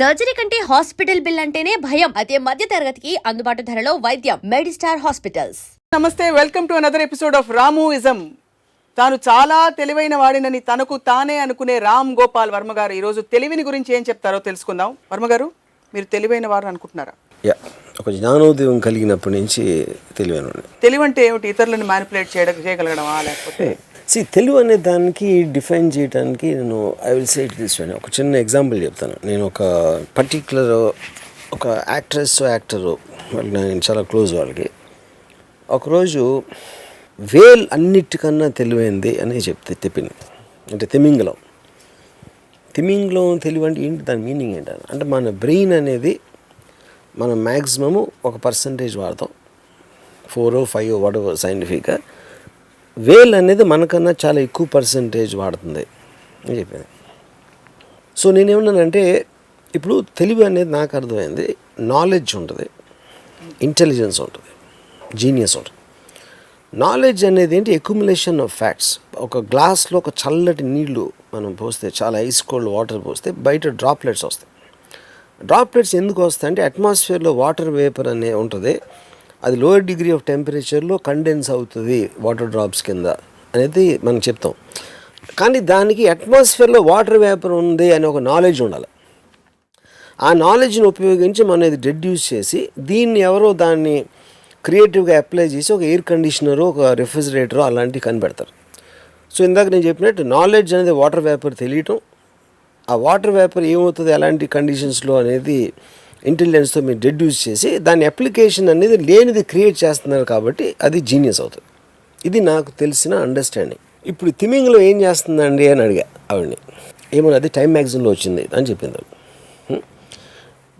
Surgery కంటే hospital bill అంటేనే భయం. అదే మధ్య తరగతికి అందుబాటు ధరలో వైద్యం. Medistar hospitals. నమస్తే, welcome to another episode of Ramuism. తాను చాలా తెలివైన వాడినని తనకు తానే అనుకునే రామ్ గోపాల్ వర్మ గారు ఈరోజు తెలివిని గురించి ఏం చెప్తారో తెలుసుకుందాం. వర్మ గారు, మీరు తెలివైన వారు అనుకుంటున్నారా? ఒక జ్ఞానోదయం కలిగినప్పటి నుంచి తెలివైన. తెలివి అంటే ఏమిటి? ఇతరులను మ్యానిపులేట్ చేయగలగడమా, లేకపోతే తెలివి అనే దానికి డిఫైన్ చేయడానికి నేను I will say it this way. ఒక చిన్న ఎగ్జాంపుల్ చెప్తాను. నేను ఒక పర్టిక్యులర్ ఒక యాక్టరు వాళ్ళకి నేను చాలా క్లోజ్. ఒకరోజు వేల్ అన్నిటికన్నా తెలివైంది అని చెప్పింది. అంటే తిమింగలం తెలివి అంటే ఏంటి, దాని మీనింగ్ ఏంటని అంటే మన బ్రెయిన్ అనేది మనం మ్యాక్సిమము ఒక పర్సంటేజ్ వాడతాం, 4 or 5 వాటెవర్ సైంటిఫిక్గా. వేల్ అనేది మనకన్నా చాలా ఎక్కువ పర్సంటేజ్ వాడుతుంది అని చెప్పింది. సో నేనేమన్నానంటే, ఇప్పుడు తెలివి అనేది నాకు అర్థమైంది, నాలెడ్జ్ ఉంటుంది, ఇంటెలిజెన్స్ ఉంటుంది, జీనియస్ ఉంటుంది. నాలెడ్జ్ అనేది ఏంటి? Accumulation of facts. ఒక గ్లాస్లో ఒక చల్లటి నీళ్లు మనం పోస్తే, చాలా ఐస్ కోల్డ్ వాటర్ పోస్తే బయట డ్రాప్లెట్స్ వస్తాయి. డ్రాప్లెట్స్ ఎందుకు వస్తాయి అంటే అట్మాస్ఫియర్లో వాటర్ వేపర్ అనే ఉంటుంది, అది లోయర్ డిగ్రీ ఆఫ్ టెంపరేచర్లో కండెన్స్ అవుతుంది వాటర్ డ్రాప్స్ కింద అనేది మనం చెప్తాం. కానీ దానికి అట్మాస్ఫియర్లో వాటర్ వేపర్ ఉంది అనే ఒక నాలెడ్జ్ ఉండాలి. ఆ నాలెడ్జ్ని ఉపయోగించి మనం ఇది డెడ్యూస్ చేసి దీన్ని ఎవరో దాన్ని క్రియేటివ్గా అప్లై చేసి ఒక ఎయిర్ కండిషనరు, ఒక రెఫ్రిజిరేటరు అలాంటివి కనిపెడతారు. సో ఇందాక నేను చెప్పినట్టు నాలెడ్జ్ అనేది వాటర్ వేపర్ తెలియటం, ఆ వాటర్ వేపర్ ఏమవుతుంది ఎలాంటి కండిషన్స్లో అనేది ఇంటెలిజెన్స్తో మీరు డెడ్యూస్ చేసి దాని అప్లికేషన్ అనేది లేనిది క్రియేట్ చేస్తున్నారు, కాబట్టి అది జీనియస్ అవుతుంది. ఇది నాకు తెలిసిన అండర్స్టాండింగ్. ఇప్పుడు తిమింగలం ఏం చేస్తుందండి అని అడిగా ఆవిడని. ఏమన్నా అది టైమ్ మ్యాగజైన్లో వచ్చింది అని చెప్పింది.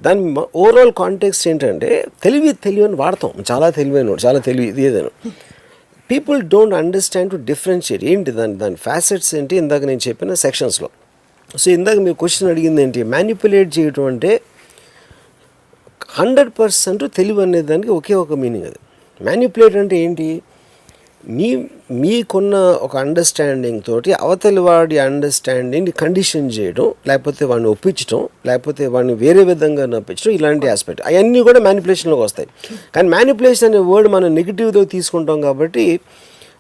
దాని ఓవరాల్ కాంటెక్స్ట్ ఏంటంటే, తెలివి అని వాడతాం, చాలా తెలివైనడు, చాలా తెలివి ఇది ఏదైనా. People don't understand to differentiate ఏంటి దాని ఫ్యాసెట్స్ ఏంటి ఇందాక నేను చెప్పిన సెక్షన్స్లో. సో ఇందాక మీరు క్వశ్చన్ అడిగింది ఏంటి, మ్యానిపులేట్ చేయటం అంటే 100% తెలివి అనే దానికి ఒకే ఒక మీనింగ్. అది మ్యానిపులేట్ అంటే ఏంటి, మీకున్న ఒక అండర్స్టాండింగ్ తోటి అవతలి వాడి అండర్స్టాండింగ్ని కండిషన్ చేయడం, లేకపోతే వాడిని ఒప్పించడం, లేకపోతే వాడిని వేరే విధంగా నప్పించడం, ఇలాంటి ఆస్పెక్ట్ అవన్నీ కూడా మ్యానిపులేషన్లోకి వస్తాయి. కానీ మ్యానిపులేషన్ అనే వర్డ్ మనం నెగిటివ్తో తీసుకుంటాం కాబట్టి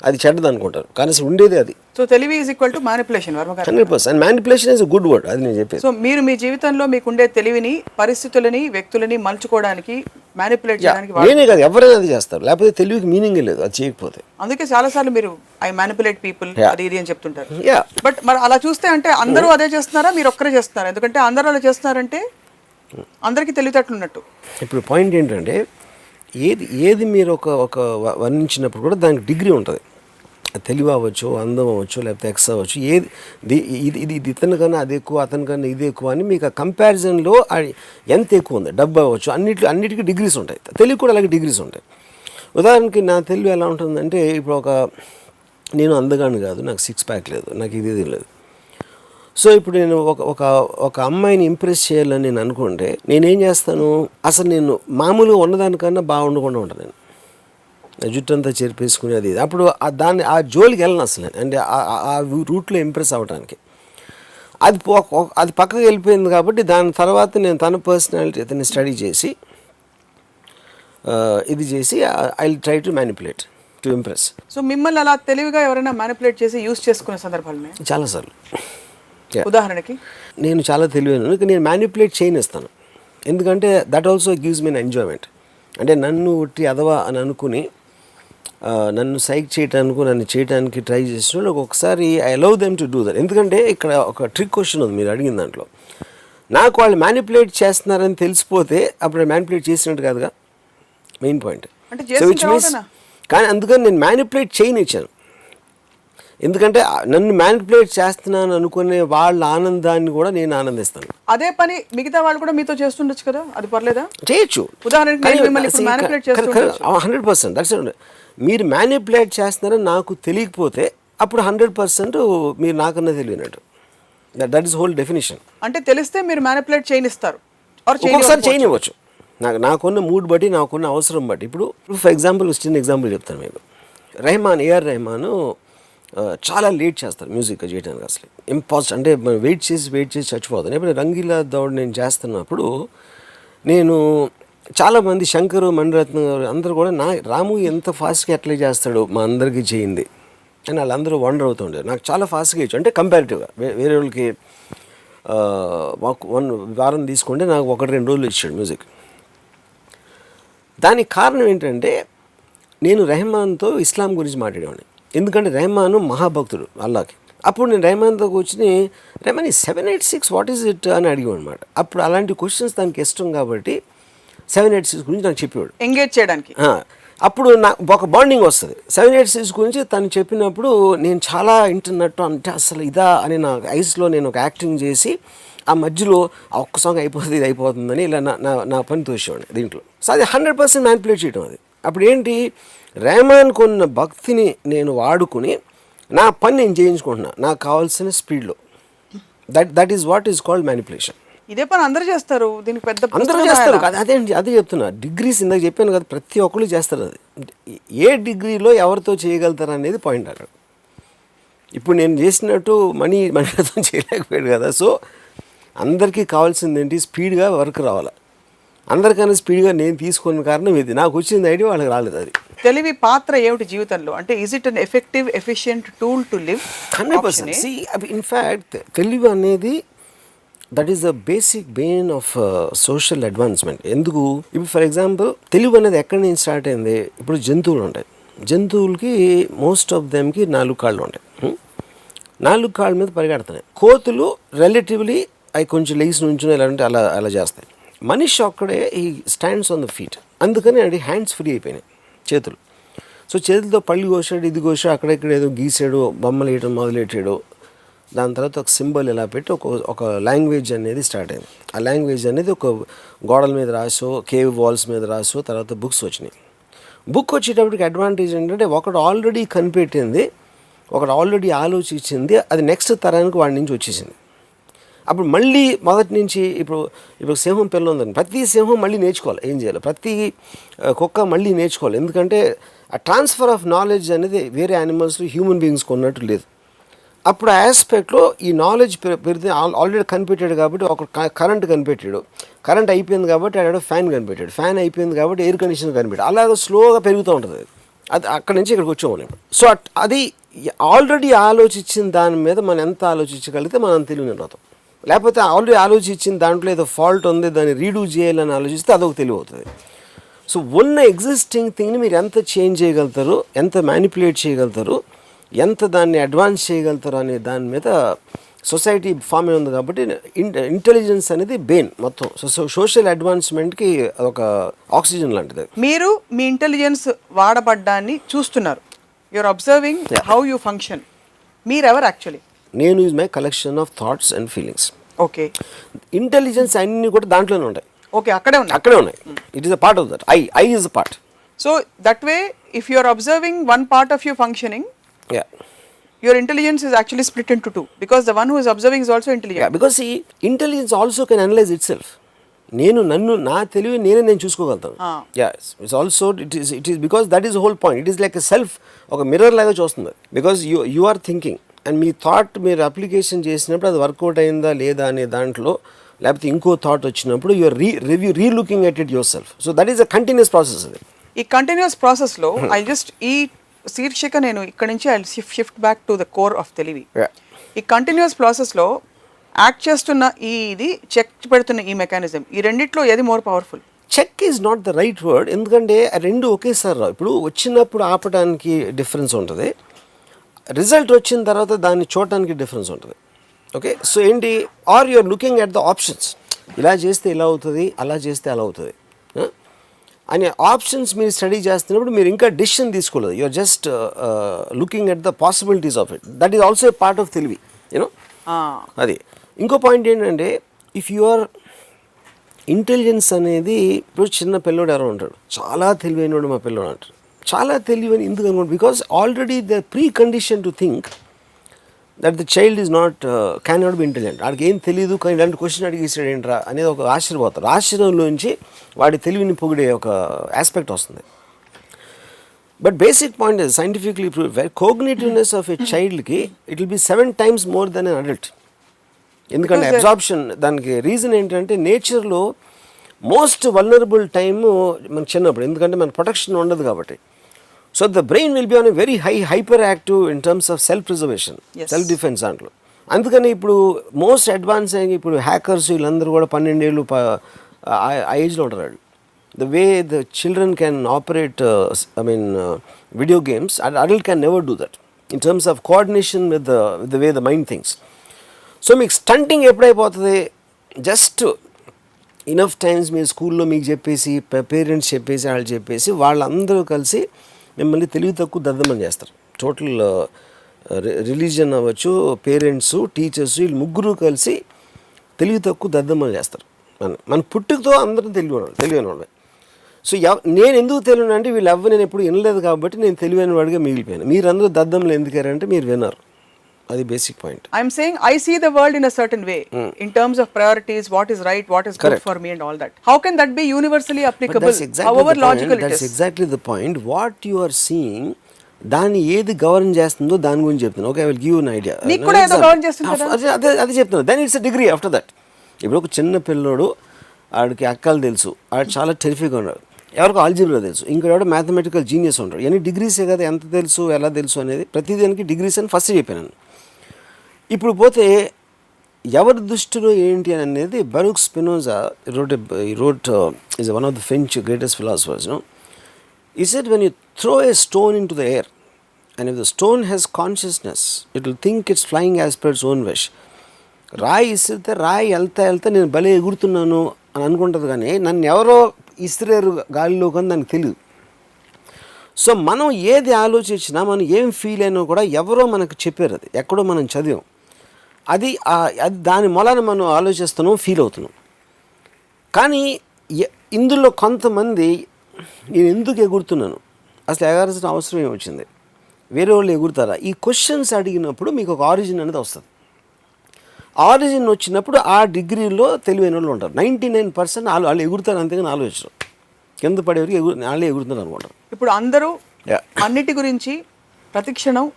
అది చెడ్డది అనుకుంటారు, కానీ అసలు ఉండేది అది. సో తెలివి is equal to manipulation. 100%. Manipulation is good word, అది నేను చెప్పేది. సో మీరు మీ జీవితంలో మీకుండే తెలివిని పరిస్థితులని వ్యక్తులని మలుచుకోవడానికి, మ్యానిపులేట్ చేయడానికి నేనే కాదు, ఎవరైనా అది చేస్తారు, లేకపోతే తెలివికి మీనింగే లేదు అది చేయకపోతే. అందుకే చాలాసార్లు మీరు ఐ మ్యానిపులేట్ పీపుల్ అది ఇది అని చెప్తుంటారు. బట్ మరి అలా చూస్తే అంటే అందరూ అదే చేస్తున్నారా, మీరు ఒక్కరే చేస్తున్నారా? ఎందుకంటే అందరూ అలా చేస్తున్నారంటే అందరికీ తెలివితేటలు ఉన్నట్టు. ఇప్పుడు పాయింట్ ఏంటంటే, ఏది మీరు ఒక వర్ణించినప్పుడు కూడా దానికి డిగ్రీ ఉంటుంది. తెలివి అవ్వచ్చు, అందం అవ్వచ్చు, లేకపోతే ఎక్స్ అవ్వచ్చు, ఇది ఇతనికన్నా అది ఎక్కువ, అతనికన్నా ఇది ఎక్కువ అని మీకు ఆ కంపారిజన్లో ఎంత ఎక్కువ ఉంది. డబ్బు అవ్వచ్చు, అన్నిటికీ డిగ్రీస్ ఉంటాయి. తెలివి కూడా అలాగే డిగ్రీస్ ఉంటాయి. ఉదాహరణకి నా తెలివి ఎలా ఉంటుందంటే, ఇప్పుడు నేను అందగాను కాదు, నాకు 6 pack లేదు, నాకు ఇది లేదు. సో ఇప్పుడు నేను ఒక అమ్మాయిని ఇంప్రెస్ చేయాలని నేను అనుకుంటే నేనేం చేస్తాను, అసలు నేను మామూలుగా ఉన్నదానికన్నా బాగుండకుండా ఉంటాను. నేను జుట్టు అంతా చెరిపేసుకుని అది అప్పుడు ఆ జోలికి వెళ్ళను అసలు. అంటే ఆ రూట్లో ఇంప్రెస్ అవ్వడానికి అది పక్కకి వెళ్ళిపోయింది. కాబట్టి దాని తర్వాత నేను తన పర్సనాలిటీ అతన్ని స్టడీ చేసి ఇది చేసి I will try to manipulate to impress. So మిమ్మల్ని అలా తెలివిగా ఎవరైనా మ్యానిపులేట్ చేసి యూజ్ చేసుకునే సందర్భాలు చాలాసార్లు. ఉదాహరణకి నేను చాలా తెలివైన, నేను మ్యానిపులేట్ చేయనిస్తాను. ఎందుకంటే that also gives me enjoyment. అంటే నన్ను ఒట్టి అదవా అని అనుకుని నన్ను సైక్ చేయటానికి, నన్ను చేయడానికి ట్రై చేసిన ఒకసారి I allow them to do that. ఎందుకంటే ఇక్కడ ఒక ట్రిక్ క్వశ్చన్ ఉంది మీరు అడిగిన దాంట్లో. నాకు వాళ్ళు మ్యానిపులేట్ చేస్తున్నారని తెలిసిపోతే అప్పుడు మ్యానిపులేట్ చేసినట్టు కాదుగా main point. So which means, కానీ అందుకని నేను మ్యానిపులేట్ చేయనిచ్చాను. ఎందుకంటే నన్ను మ్యానిపులేట్ చేస్తున్నాను అనుకునే వాళ్ళ ఆనందాన్ని కూడా నేను ఆనందిస్తాను. అదే పని మిగతా వాళ్ళు కూడా మీతో చేస్తుండొచ్చు కదా, అది పర్లేదా? చేయొచ్చు. ఉదాహరణకి 100%. దట్స్ మీరు మ్యానిపులేట్ చేస్తున్నారని నాకు తెలియకపోతే అప్పుడు 100% మీరు నాకన్నా తెలియనట్టు. That is whole definition. అంటే తెలిస్తే మీరు మ్యానిపులేట్ చేయనిస్తారు, ఒక్కొక్కసారి చేయనివ్వచ్చు. నాకున్న మూడ్ బట్టి, నాకున్న అవసరం బట్టి. ఇప్పుడు ఫర్ ఎగ్జాంపుల్ చిన్న ఎగ్జాంపుల్ చెప్తాను మీకు. AR రెహమాన్ చాలా లేట్ చేస్తారు మ్యూజిక్ చేయడానికి. అసలు ఇంపాసిబుల్, అంటే వెయిట్ చేసి చచ్చిపోతాను. ఎప్పుడు రంగీలా దౌడ్ నేను చేస్తున్నప్పుడు నేను చాలామంది శంకరు, మణిరత్న గారు అందరూ కూడా రాము ఎంత ఫాస్ట్గా ఎట్లా చేస్తాడు మా అందరికీ చేయింది అని వాళ్ళందరూ వండర్ అవుతుండే. నాకు చాలా ఫాస్ట్గా ఇచ్చు, అంటే కంపారిటివ్గా వేరే వాళ్ళకి 1 వారం తీసుకుంటే నాకు 1-2 రోజులు ఇచ్చాడు మ్యూజిక్. దానికి కారణం ఏంటంటే నేను రెహమాన్తో ఇస్లాం గురించి మాట్లాడేవాడిని. ఎందుకంటే రెహమాను మహాభక్తుడు అల్లాకి. అప్పుడు నేను రెహమాన్తో కూర్చుని రెహమాన్ 786 వాట్ ఈజ్ ఇట్ అని అడిగాను అనమాట. అప్పుడు అలాంటి క్వశ్చన్స్ దానికి ఇష్టం కాబట్టి 786 గురించి నాకు చెప్పేవాడు ఎంగేజ్ చేయడానికి. అప్పుడు నాకు ఒక బాండింగ్ వస్తుంది. 786 గురించి తను చెప్పినప్పుడు నేను చాలా వింటున్నట్టు, అంటే అసలు ఇదా అని నా ఐస్లో నేను ఒక యాక్టింగ్ చేసి ఆ మధ్యలో ఆ ఒక్క సాంగ్ అయిపోతుంది, ఇది అయిపోతుందని ఇలా నా పని తోసేవాడిని దీంట్లో. సో అది 100% మ్యానిపులేట్ చేయడం అది. అప్పుడు ఏంటి, రెహమాన్ కొన్న భక్తిని నేను వాడుకుని నా పని నేను చేయించుకుంటున్నా నాకు కావాల్సిన స్పీడ్లో. That is what is called manipulation. ఇదే పని అందరూ చేస్తారు, దీనికి పెద్ద అందరూ చేస్తారు. అదే చెప్తున్నా. డిగ్రీస్ ఇందాక చెప్పాను కదా, ప్రతి ఒక్కరు చేస్తారు. అది ఏ డిగ్రీలో ఎవరితో చేయగలుగుతారు అనేది పాయింట్ అక్కడ. ఇప్పుడు నేను చేసినట్టు మణితో చేయలేకపోయాడు కదా. సో అందరికీ కావాల్సింది ఏంటి, స్పీడ్గా వర్క్ రావాలి. అందరికన్నా స్పీడ్గా నేను తీసుకున్న కారణం ఇది. నాకు వచ్చింది ఐడియా వాళ్ళకి రాలేదు. అది తెలివి పాత్ర ఏమిటి జీవితంలో, అంటే is it an effective efficient tool to live? 100%. In fact తెలివి అనేది that is the basic Bain of social advancement. ఎందుకు, ఇప్పుడు ఫర్ ఎగ్జాంపుల్ తెలివి అనేది ఎక్కడి నుంచి స్టార్ట్ అయింది. ఇప్పుడు జంతువులు ఉంటాయి, జంతువులకి మోస్ట్ ఆఫ్ దెమ్కి 4 కాళ్ళు ఉంటాయి. 4 కాళ్ళ మీద పరిగెడుతున్నాయి. కోతులు రిలేటివ్లీ అవి కొంచెం లెగ్స్ నుంచుని ఎలా అంటే అలా చేస్తాయి. మనిషి ఒక్కడే ఈ స్టాండ్స్ ఆన్ ద ఫీట్. అందుకని అది హ్యాండ్స్ ఫ్రీ అయిపోయినాయి, చేతులు. సో చేతులతో పళ్ళు కోసాడు, ఇది కోసాడు, అక్కడెక్కడ ఏదో గీసాడు, బొమ్మలు వేయడం మొదలెట్టాడు. దాని తర్వాత ఒక సింబల్ ఇలా పెట్టి ఒక లాంగ్వేజ్ అనేది స్టార్ట్ అయింది. ఆ లాంగ్వేజ్ అనేది ఒక గోడల మీద రాసో, కేవ్ వాల్స్ మీద రాసో, తర్వాత బుక్స్ వచ్చినాయి. బుక్ వచ్చేటప్పటికి అడ్వాంటేజ్ ఏంటంటే ఒకడు ఆల్రెడీ కనిపెట్టింది, ఒకడు ఆల్రెడీ ఆలోచించింది, అది నెక్స్ట్ తరానికి వాడి నుంచి వచ్చేసింది. అప్పుడు మళ్ళీ మొదటి నుంచి ఇప్పుడు సింహం పిల్ల ఉందని ప్రతి సింహం మళ్ళీ నేర్చుకోవాలి ఏం చేయాలి, ప్రతి కుక్క మళ్ళీ నేర్చుకోవాలి. ఎందుకంటే ఆ ట్రాన్స్ఫర్ ఆఫ్ నాలెడ్జ్ అనేది వేరే యానిమల్స్లో హ్యూమన్ బీయింగ్స్కి ఉన్నట్టు లేదు. అప్పుడు ఆ ఆస్పెక్ట్లో ఈ నాలెడ్జ్ పెరిగితే ఆల్రెడీ కనిపెట్టాడు కాబట్టి ఒక కరెంట్ కనిపెట్టాడు, కరెంట్ అయిపోయింది కాబట్టి ఆడ ఫ్యాన్ కనిపెట్టాడు, ఫ్యాన్ అయిపోయింది కాబట్టి ఎయిర్ కండిషనర్ కనిపెట్టాడు. అలాగే స్లోగా పెరుగుతూ ఉంటుంది. అది అక్కడి నుంచి ఇక్కడికి వచ్చాము. సో అది ఆల్రెడీ ఆలోచించిన దాని మీద మనం ఎంత ఆలోచించగలిగితే మనం తెలివిని అవుతాం. లేకపోతే ఆల్రెడీ ఆలోచించిన దాంట్లో ఏదో ఫాల్ట్ ఉంది, దాన్ని రీడూ చేయాలని ఆలోచిస్తే అదొక తెలివి అవుతుంది. సో ఉన్న ఎగ్జిస్టింగ్ థింగ్ని మీరు ఎంత చేంజ్ చేయగలుగుతారు, ఎంత మ్యానిపులేట్ చేయగలుగుతారు, ఎంత దాన్ని అడ్వాన్స్ చేయగలుగుతారు అనే దాని మీద సొసైటీ ఫామ్ అయి ఉంది. కాబట్టి ఇంటెలిజెన్స్ అనేది బెయిన్ మొత్తం సోషల్ అడ్వాన్స్మెంట్కి ఒక ఆక్సిజన్ లాంటిది. మీరు మీ ఇంటెలిజెన్స్ వాడబడ్డాన్ని చూస్తున్నారు, you're observing how you function. మీరెవరు యాక్చువల్లీ? నేను is my collection of thoughts and feelings. Okay, intelligence అన్నీ కూడా దాంట్లోనే ఉంటాయి. ఓకే, అక్కడే ఉన్నాయి. It is a part of that. I is a part. So that way if you are observing one part of your functioning, your intelligence is actually split into two, because the one who is observing is also intelligent. Yeah, because see, intelligence also can analyze itself. నా తెలివి నేను చూసుకోగలుగుతాను. It's also it is because that is whole point. It is like a self, ఒక mirror లాగా చూస్తుంది. Because you are thinking and మీ thought మీరు application చేసినప్పుడు అది వర్కౌట్ అయిందా లేదా అనే దాంట్లో, లేకపోతే ఇంకో థాట్ వచ్చినప్పుడు you're relooking at it yourself. So that is a continuous process. అది ఈ కంటిన్యూస్ ప్రాసెస్లో ఐ జస్ట్ ఈ శీర్షిక నేను ఇక్కడ నుంచి I shift back to the core of తెలివి. ఈ కంటిన్యూస్ ప్రాసెస్లో యాక్ట్ చేస్తున్న ఇది చెక్ పెడుతున్న ఈ మెకానిజం, ఈ రెండిట్లో ఏది more powerful? Check is not the right word. ఎందుకంటే రెండు ఒకేసారి రావు. ఇప్పుడు వచ్చినప్పుడు ఆపడానికి డిఫరెన్స్ ఉంటుంది, రిజల్ట్ వచ్చిన తర్వాత దాన్ని చూడటానికి డిఫరెన్స్ ఉంటుంది. ఓకే, సో ఏంటి, or you're looking at the options. ఇలా చేస్తే ఇలా అవుతుంది, అలా చేస్తే అలా అవుతుంది అనే ఆప్షన్స్ మీరు స్టడీ చేస్తున్నప్పుడు మీరు ఇంకా డెసిషన్ తీసుకోలేదు. You're just looking at the possibilities of it. That is also a part of తెలివి, యూనో. అది ఇంకో పాయింట్ ఏంటంటే, ఇఫ్ యూఆర్ ఇంటెలిజెన్స్ అనేది, ఇప్పుడు చిన్న పిల్లోడు ఎవరో ఉంటాడు, చాలా తెలివైనడు మా పిల్లోడు అంటారు. చాలా తెలివైన ఎందుకు అనుకోండి, because already the pre condition to think that the child is not can not be intelligent. వాడికి ఏం తెలియదు కానీ ఇలాంటి క్వశ్చన్ అడిగేసాడు ఏంట్రా అనేది ఒక ఆశ్చర్యపోతారు. ఆశ్చర్యంలోంచి వాడి తెలివిని పొగిడే ఒక ఆస్పెక్ట్ వస్తుంది. But basic point is scientifically proved where cognitiveness of a child ki it will be 7 times more than an adult. ఎందుకంటే అబ్జార్ప్షన్ దానికి రీజన్ ఏంటంటే నేచర్లో మోస్ట్ వల్నరబుల్ టైమ్ మనకు చిన్నప్పుడు, ఎందుకంటే మన ప్రొటెక్షన్ ఉండదు కాబట్టి. So the brain will be on a very hyper active in terms of self preservation, self defence దాంట్లో. అందుకని ఇప్పుడు మోస్ట్ అడ్వాన్స్ అయ్యి ఇప్పుడు హ్యాకర్స్ వీళ్ళందరూ కూడా 12 ఏళ్ళు ఆ ఏజ్లో ఉంటారు వాళ్ళు. The way the children can operate, video games, adult can never do that in terms of coordination with the way the mind thinks. So, మీకు స్టంటింగ్ ఎప్పుడైపోతుంది, జస్ట్ ఇనఫ్ టైమ్స్ మీ స్కూల్లో మీకు చెప్పేసి పేరెంట్స్ చెప్పేసి వాళ్ళు చెప్పేసి వాళ్ళందరూ కలిసి మిమ్మల్ని తెలివి తక్కువ దద్దమని చేస్తారు. టోటల్ రిలీజన్ అవ్వచ్చు, పేరెంట్స్, టీచర్స్, వీళ్ళు ముగ్గురు కలిసి తెలివి తక్కువ దద్దమని చేస్తారు. మన పుట్టుకతో అందరం తెలియని వాళ్ళు. సో నేను ఎందుకు తెలియను అంటే వీళ్ళు నేను ఎప్పుడు వినలేదు కాబట్టి నేను తెలివైన వాడిగా మిగిలిపోయాను. మీరందరూ దద్దంలో ఎందుకారంటే మీరు విన్నారు. అది basic point. I'm saying I see the world in a certain way in terms of priorities, what is right, what is good for me and all that. How can that be universally applicable? However logical it is. That's exactly the point. What you are seeing, దాన్ని ఏది govern చేస్తుందో దాని గురించి చెప్తున్నాను. Okay, I will give you an idea. నీకు కూడా ఏదో govern చేస్తుంది కదా, అదే చెప్తున్నాను. Then it's a degree after that. ఇప్పుడు ఒక చిన్న పిల్లోడు, ఆడికి అక్కలు తెలుసు, ఆడు చాలా టెరిఫిక్గా ఉన్నాడు, ఎవరికి ఆల్జీబ్రా తెలుసు, ఇంకోటి మ్యాథమెటికల్ జీనియస్ ఉంటాడు. ఎన్ని డిగ్రీసే కదా, ఎంత తెలుసు ఎలా తెలుసు అనేది ప్రతిదానికి డిగ్రీస్ అని ఫస్ట్ చెప్పాను. ఇప్పుడు పోతే ఎవరి దృష్టిలో ఏంటి అని అనేది బరూక్ Spinoza wrote is one of the French greatest philosophers. He said when you throw a stone into the air and if the stone has consciousness, it will think it's flying as per its own wish. రాయి ఇసిరితే రాయి వెళ్తా నేను భలే ఎగురుతున్నాను అని అనుకుంటుంది, కానీ నన్ను ఎవరో ఇసిరేరు గాలిలో కానీ దానికి తెలియదు. సో మనం ఏది ఆలోచించినా, మనం ఏం ఫీల్ అయినా కూడా ఎవరో మనకు చెప్పారు, అది ఎక్కడో మనం చదివాం, అది దాని మూలాన మనం ఆలోచిస్తున్నాం, ఫీల్ అవుతున్నాం. కానీ ఇందులో కొంతమంది నేను ఎందుకు ఎగురుతున్నాను, అసలు ఎగరాల్సిన అవసరం ఏమొచ్చింది, వేరే వాళ్ళు ఎగురుతారా, ఈ క్వశ్చన్స్ అడిగినప్పుడు మీకు ఒక ఆరిజిన్ అనేది వస్తుంది. ఆరిజిన్ వచ్చినప్పుడు ఆ డిగ్రీలో తెలివైన వాళ్ళు ఉంటారు. 99% వాళ్ళు ఎగురుతారు, అంతేగాని ఆలోచించరు. కింద పడేవరికి వాళ్ళే ఎగురుతున్నారు అనుకుంటారు. ఇప్పుడు అందరూ అన్నిటి గురించి ప్రతిక్షణం,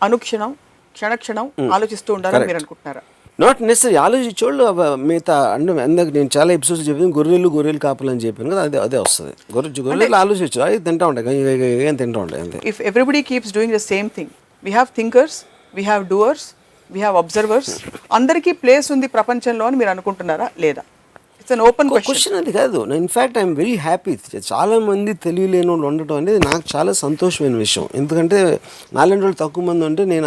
అనుక్షణం, క్షణక్షణం ఆలోచిస్తూ ఉండాలని మీరు అనుకుంటున్నారా? Not necessary. ఆలోచించోళ్ళు మిగతా అంటే అందరికి నేను చాలా ఎపిసోడ్స్ చెప్పాను, గొర్రెలు కాపులు అని చెప్పాను కదా, అదే వస్తుంది. గొర్రెలు ఆలోచించు, అది తింటా ఉంటాయి, ఏం తింటా ఉంటాయి అంతే. If everybody keeps doing the same thing, we have thinkers, we have doers, we have observers, అందరికీ ప్లేస్ ఉంది ప్రపంచంలో అని మీరు అనుకుంటున్నారా లేదా? It's an open question. అది కాదు, ఇన్ఫ్యాక్ట్ ఐఎమ్ వెరీ హ్యాపీ. చాలామంది తెలియలేని వాళ్ళు ఉండటం అనేది నాకు చాలా సంతోషమైన విషయం. ఎందుకంటే నాలుగు రోజులు తక్కువ మంది ఉంటే నేను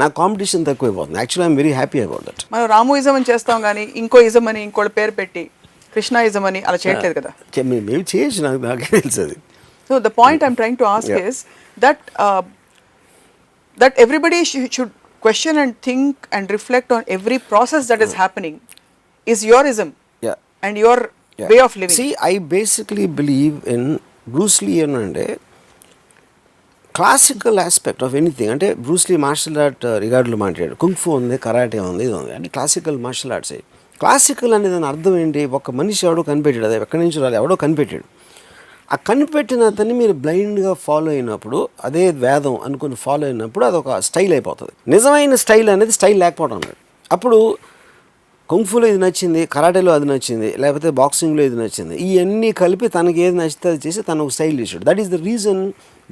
నా కాంపిటీషన్ తక్కువైపోతుంది. Actually I'm very happy about that. మనం రాముయిజం అని చేస్తాం కానీ ఇంకో ఇజం అని ఇంకోటి పేరు పెట్టి కృష్ణాయిజం అని అలా చేయట్లేదు కదా. మేము చేయొచ్చు, నాకే తెలుసు అది. So the point I'm trying to ask is that everybody should question and think and reflect on every process that is happening is your ism and your way of living. See, I basically believe in Bruce Lee and classical aspect of anything. Ante Bruce Lee martial art regard lo maatadu, kung fu undi, karate undi, idu undi, ante classical martial arts. Classical ane dani ardham enti, oka manishi evado kanipettadu, adi ekkadi nunchi raali, evado kanipettadu. ఆ కనిపెట్టిన అతన్ని మీరు బ్లైండ్గా follow అయినప్పుడు, అదే వేదం అనుకుని follow అయినప్పుడు అది ఒక స్టైల్ అయిపోతుంది. నిజమైన స్టైల్ అనేది స్టైల్ లేకపోవడం అన్నది. అప్పుడు కుంగ్ఫూలో ఇది నచ్చింది, కరాటేలో అది నచ్చింది, లేకపోతే బాక్సింగ్లో ఇది నచ్చింది, ఇవన్నీ కలిపి తనకి ఏది నచ్చితే అది చేసి తను ఒక స్టైల్ చేశాడు. That is the reason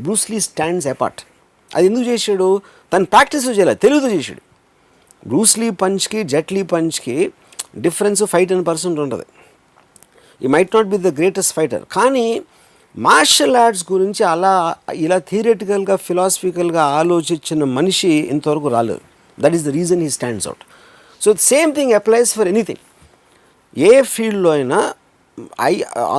Bruce Lee stands apart. అది ఎందుకు చేశాడు, తను ప్రాక్టీస్లో చేయలేదు, తెలుగుతో చేశాడు. బ్రూస్ లీ పంచ్కి జెట్ లీ పంచ్కి డిఫరెన్స్ 5-10% ఉంటుంది. He might not be the greatest fighter, కానీ మార్షల్ ఆర్ట్స్ గురించి ఇలా థియరిటికల్గా ఫిలాసఫికల్గా ఆలోచించిన మనిషి ఇంతవరకు రాలేదు. That is the reason he stands out. So same thing applies for anything. ఏ ఫీల్డ్లో అయినా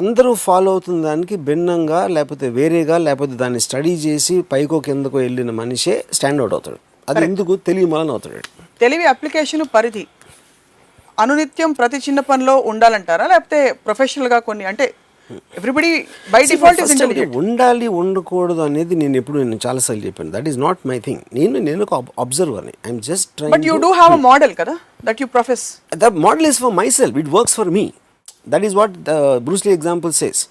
అందరూ ఫాలో అవుతున్న దానికి భిన్నంగా, లేకపోతే వేరేగా, లేకపోతే దాన్ని స్టడీ చేసి పైకో కిందకో వెళ్ళిన మనిషే స్టాండ్ అవుట్ అవుతాడు. అది ఎందుకు తెలివి మూలన అవుతాడు. తెలివి అప్లికేషన్ పరిధి అనునిత్యం ప్రతి చిన్న పనిలో ఉండాలంటారా, లేకపోతే ప్రొఫెషనల్గా కొన్ని, అంటే everybody by default is intelligent ఉండాలి ఉండకూడదు అనేది నేను చాలాసార్లు చెప్పాను. That is not my thing. నేను ఒక అబ్జర్వర్ని. I'm just trying. But you do have a model కదా that you profess. The model is for myself, it works for me. That is what Bruce Lee example says.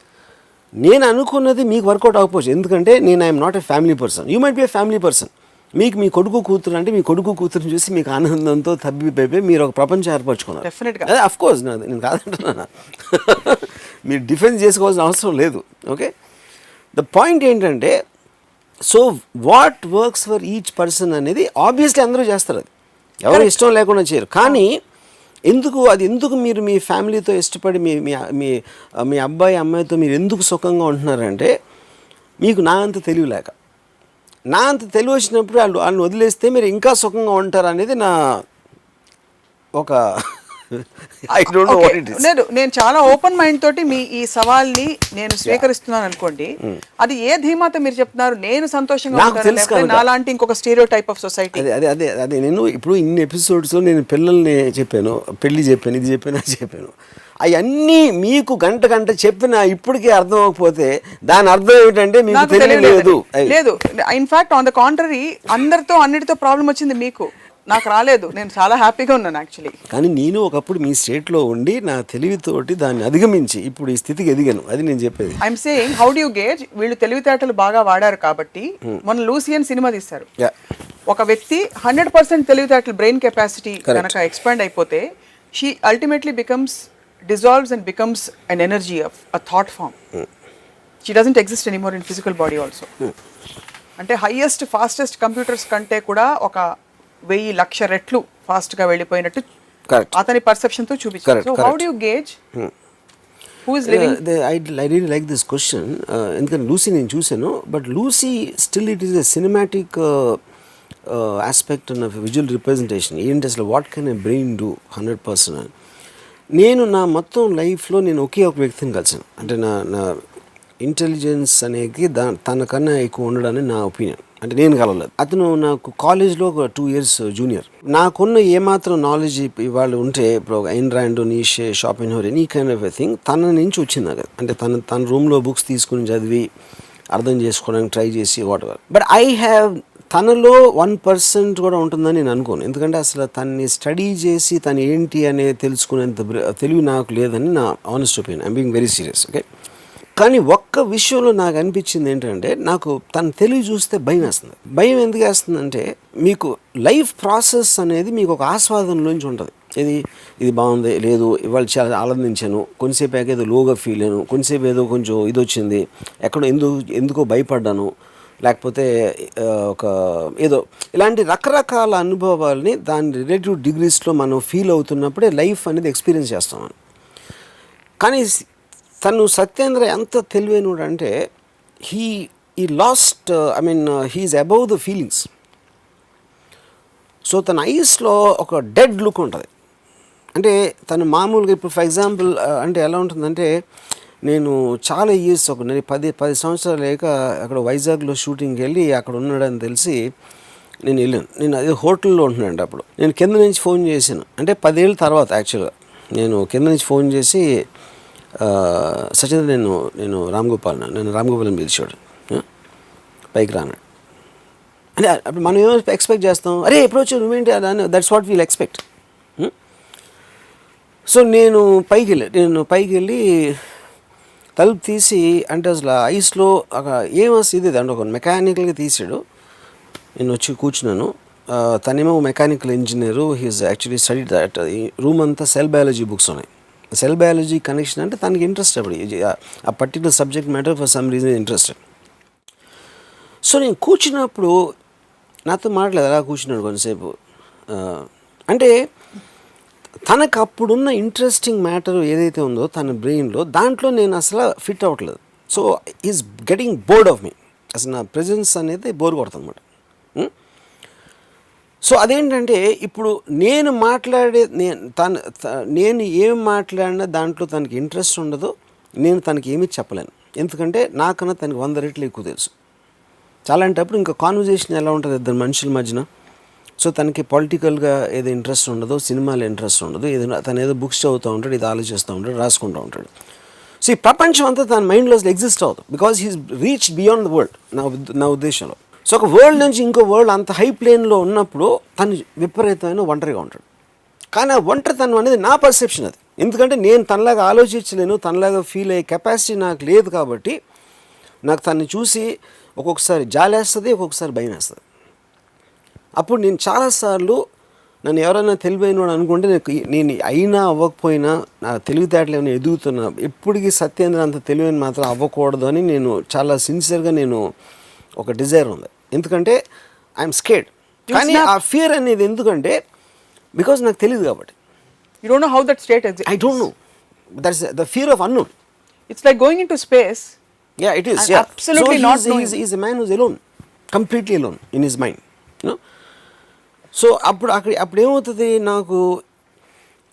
నేను అనుకున్నది మీకు work out అవ్వకపోవచ్చు, ఎందుకంటే నేను I'm not a family person, you might be a family person. మీకు మీ కొడుకు కూతురు అంటే మీ కొడుకు కూతురుని చూసి మీకు ఆనందంతో తబ్బిపోయి మీరు ఒక ప్రపంచం ఏర్పరచుకున్నారు. డెఫినెట్గా అదే అఫ్ కోర్స్ నేను కాదంటున్నా, మీరు డిఫెన్స్ చేసుకోవాల్సిన అవసరం లేదు. ఓకే, ద పాయింట్ ఏంటంటే, so what works for each person అనేది ఆబ్వియస్లీ అందరూ చేస్తారు, అది ఎవరు ఇష్టం లేకుండా చేయరు. కానీ ఎందుకు మీరు మీ ఫ్యామిలీతో ఇష్టపడి మీ అబ్బాయి అమ్మాయితో మీరు ఎందుకు సుఖంగా ఉంటున్నారంటే, మీకు నా అంత తెలియలేక, నా అంత తెలివి వచ్చినప్పుడు వాళ్ళని వదిలేస్తే మీరు ఇంకా సుఖంగా ఉంటారు అనేది నా ఒక I don't know what it is. నేను చాలా ఓపెన్ మైండ్ తోటి మీ ఈ సవాల్ని నేను స్వీకరిస్తున్నాను అనుకోండి. అది ఏ ధీమాతో మీరు చెప్తున్నారు? నేను సంతోషంగా ఉంటాను, నాలాంటి ఇంకొక స్టీరియో టైప్ ఆఫ్ సొసైటీ. అదే నేను ఇప్పుడు ఇన్ని ఎపిసోడ్స్ నేను పిల్లల్ని చెప్పాను, పెళ్లి చెప్పాను, ఇది చెప్పాను, అది చెప్పాను. అవన్నీ మీకు గంట చెప్పినా ఇప్పటికీ అర్థం అవ్వకపోతే దాని అర్థం ఏమిటంటే మీకు తెలియలేదు. లేదు, ఇన్ఫాక్ట్ ఆన్ ద కాంట్రరీ, అందరితో అన్నిటితో ప్రాబ్లం వచ్చింది మీకు, నాకు రాలేదు. నేను చాలా హ్యాపీగా ఉన్నాను యాక్చువల్లీ. కానీ నేను ఒకప్పుడు మీ స్టేట్లో ఉండి నా తెలివితోటి దాన్ని అధిగమించి ఇప్పుడు ఈ స్థితికి ఎదిగాను, అది నేను చెప్పేది. I'm saying, how do you gauge? వీళ్ళు తెలివితేటలు బాగా వాడారు కాబట్టి మొన్న లూసియన్ సినిమా తీశారు. ఒక వ్యక్తి 100% తెలివితేటలు, బ్రెయిన్ కెపాసిటీ కనుక ఎక్స్పాండ్ అయిపోతే, she ultimately becomes dissolves and becomes an energy of a thought form. She doesn't exist anymore in physical body also. అంటే హైయెస్ట్ ఫాస్టెస్ట్ కంప్యూటర్స్ కంటే కూడా ఒక 1000,00,000 రెట్లు ఫాస్ట్ గా వెళ్ళిపోయినట్టు అతని పర్సెప్షన్ తో చూపించారు. So how do you gauge who is living? I really like this question. ఎందుకంటే లూసీ నేను చూశాను, but Lucy still it is a cinematic aspect of visual representation. ఏంటి అసలు what can a brain do 100%. నేను నా మొత్తం లైఫ్లో నేను ఒకే ఒక వ్యక్తిని కలిసాను, అంటే నా ఇంటెలిజెన్స్ అనేది తనకన్నా ఎక్కువ ఉండడానికి నా ఒపీనియన్. అంటే నేను కలవలేదు, అతను నాకు కాలేజ్లో ఒక 2 years జూనియర్. నాకున్న ఏమాత్రం నాలెడ్జ్ ఇవాళ ఉంటే, ఇప్పుడు Ayn Rand, Nietzsche, Schopenhauer, any kind of a thing తన నుంచి వచ్చింది నాకు. అంటే తన రూమ్లో బుక్స్ తీసుకుని చదివి అర్థం చేసుకోవడానికి ట్రై చేసి what ever. But I have తనలో 1% కూడా ఉంటుందని నేను అనుకోను, ఎందుకంటే అసలు తన్ని స్టడీ చేసి తను ఏంటి అనేది తెలుసుకునేంత తెలివి నాకు లేదని నా honest opinion. I'm being very serious. Okay, కానీ ఒక్క విషయంలో నాకు అనిపించింది ఏంటంటే, నాకు తను తెలివి చూస్తే భయం వేస్తుంది. భయం ఎందుకు వేస్తుందంటే, మీకు లైఫ్ ప్రాసెస్ అనేది మీకు ఒక ఆస్వాదనలోంచి ఉంటుంది. ఇది బాగుంది, లేదు ఇవాళ చాలా ఆనందించాను, కొంచెంసేపు ఏదో లోగా ఫీల్ అయ్యాను, కొంచెంసేపు ఏదో కొంచెం ఇది వచ్చింది, ఎక్కడో ఎందుకో భయపడ్డాను, లేకపోతే ఒక ఏదో ఇలాంటి రకరకాల అనుభవాల్ని దాని రిలేటివ్ డిగ్రీస్లో మనం ఫీల్ అవుతున్నప్పుడే లైఫ్ అనేది ఎక్స్పీరియన్స్ చేస్తాం. కానీ తను సత్యేంద్ర ఎంత తెలివైనడు అంటే, he lost he's above the feelings. So తన ఐస్లో ఒక డెడ్ లుక్ ఉంటుంది. అంటే తను మామూలుగా ఇప్పుడు ఫర్ ఎగ్జాంపుల్ అంటే ఎలా ఉంటుందంటే, నేను చాలా ఇయర్స్ నేను 10 సంవత్సరాలు లేక అక్కడ వైజాగ్లో షూటింగ్కి వెళ్ళి అక్కడ ఉన్నాడని తెలిసి నేను వెళ్ళాను. నేను అదే హోటల్లో ఉంటున్నాను. అప్పుడు నేను కింద నుంచి ఫోన్ చేశాను, అంటే 10 ఏళ్ళ తర్వాత యాక్చువల్గా నేను కింద నుంచి ఫోన్ చేసి, సచిన్ నేను రామ్గోపాల్ని పిలిచాడు, పైకి రాను అంటే. అప్పుడు మనం ఏమో ఎక్స్పెక్ట్ చేస్తాం, అరే ఎప్పుడు వచ్చావు నువ్వేంటి అని, that's what wheel expect. So నేను పైకి వెళ్ళి తలుపు తీసి, అంటే అసలు ఐస్లో ఏమొస్తుంది ఇది అంటే ఒక మెకానికల్గా తీసాడు. నేను వచ్చి కూర్చున్నాను. తనేమో mechanical engineer, he's actually study that. ఈ రూమ్ అంతా సెల్ బయాలజీ బుక్స్ ఉన్నాయి. సెల్ బయాలజీ కనెక్షన్ అంటే తనకి ఇంట్రెస్ట్, అప్పుడు ఆ particular subject matter for some reason interested. So నేను కూర్చున్నప్పుడు నాతో మాట్లాడలేదు, అలా కూర్చున్నాడు కొంతసేపు. అంటే తనకు అప్పుడున్న ఇంట్రెస్టింగ్ మ్యాటర్ ఏదైతే ఉందో తన బ్రెయిన్లో, దాంట్లో నేను అసలు ఫిట్ అవ్వట్లేదు. So is getting bored of me. అసలు నా ప్రెజెన్స్ అనేది బోర్ కొడుతుంది అన్నమాట. సో అదేంటంటే, ఇప్పుడు నేను ఏం మాట్లాడినా దాంట్లో తనకి ఇంట్రెస్ట్ ఉండదు, నేను తనకి ఏమీ చెప్పలేను. ఎందుకంటే నాకన్నా తనకి 100 రెట్లు ఎక్కువ తెలుసు. చాలాంటప్పుడు ఇంకా కాన్వర్జేషన్ ఎలా ఉంటుంది ఇద్దరు మనుషుల మధ్యన. సో తనకి పొలిటికల్గా ఏదో ఇంట్రెస్ట్ ఉండదు, సినిమాలో ఇంట్రెస్ట్ ఉండదు, తను ఏదో బుక్స్ చదువుతూ ఉంటాడు, ఇది ఆలోచిస్తూ ఉంటాడు, రాసుకుంటూ ఉంటాడు. సో ఈ ప్రపంచం అంతా తన మైండ్లో ఎగ్జిస్ట్ అవుతుంది, because he's reach beyond the world నా ఉద్దేశంలో. సో ఒక వరల్డ్ నుంచి ఇంకో వరల్డ్ అంత హై ప్లేన్లో ఉన్నప్పుడు తను విపరీతమైన ఒంటరిగా ఉంటాడు. కానీ ఆ ఒంటరితనం అనేది నా పర్సెప్షన్ అది. ఎందుకంటే నేను తనలాగా ఆలోచించలేను, తనలాగా ఫీల్ అయ్యే కెపాసిటీ నాకు లేదు. కాబట్టి నాకు తనని చూసి ఒక్కొక్కసారి జాలేస్తుంది, ఒక్కొక్కసారి భయం వేస్తుంది. అప్పుడు నేను చాలాసార్లు నన్ను ఎవరైనా తెలివైన అనుకుంటే నేను అయినా అవ్వకపోయినా నా తెలివితేటలు ఏమైనా ఎదుగుతున్నా, ఎప్పటికీ సత్యేంద్ర అంత తెలివైన మాత్రం అవ్వకూడదు అని నేను చాలా సిన్సియర్గా నేను ఒక డిజైర్ ఉంది. ఎందుకంటే ఐఎమ్ స్కేర్డ్. కానీ ఆ ఫియర్ అనేది ఎందుకంటే బికాజ్ నాకు తెలియదు కాబట్టి. You don't know how that state exists. I don't know. That's the fear of unknown. It's like going into space. Yeah, it is. And Yeah. absolutely so not knowing. He's a man who's alone, completely alone in his mind. You know. So అప్పుడు ఏమవుతుంది, నాకు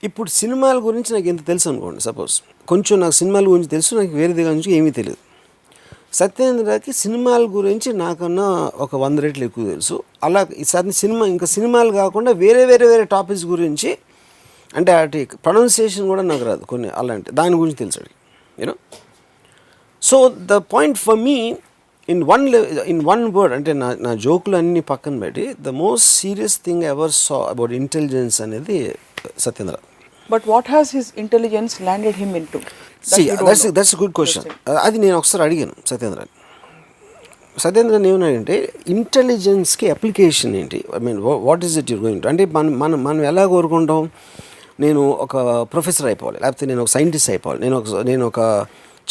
ఇప్పుడు సినిమాల గురించి నాకు ఎంత తెలుసు అనుకోండి, సపోజ్ కొంచెం నాకు సినిమాల గురించి తెలుసు, నాకు వేరే దగ్గర నుంచి ఏమీ తెలియదు. సత్యేంద్రకి సినిమాల గురించి నాకన్నా ఒక 100 రెట్లు ఎక్కువ తెలుసు. అలా ఈసారి సినిమాలు కాకుండా వేరే టాపిక్స్ గురించి, అంటే అటు ప్రొనౌన్సియేషన్ కూడా నాకు రాదు కొన్ని, అలాంటి దాని గురించి తెలుసు you know. So the point for me in one word, అంటే నా జోకులు అన్నీ పక్కన పెట్టి, the most serious thing ever saw about intelligence అనేది Satyendra. But what has his intelligence landed him into? That's a good question. అది నేను ఒకసారి అడిగాను సత్యేంద్రని ఏమన్నాడంటే, ఇంటెలిజెన్స్కి అప్లికేషన్ ఏంటి, I mean what is it you're going to, అంటే మనం ఎలా కోరుకుంటాం, నేను ఒక ప్రొఫెసర్ అయిపోవాలి, లేకపోతే నేను ఒక సైంటిస్ట్ అయిపోవాలి, నేను ఒక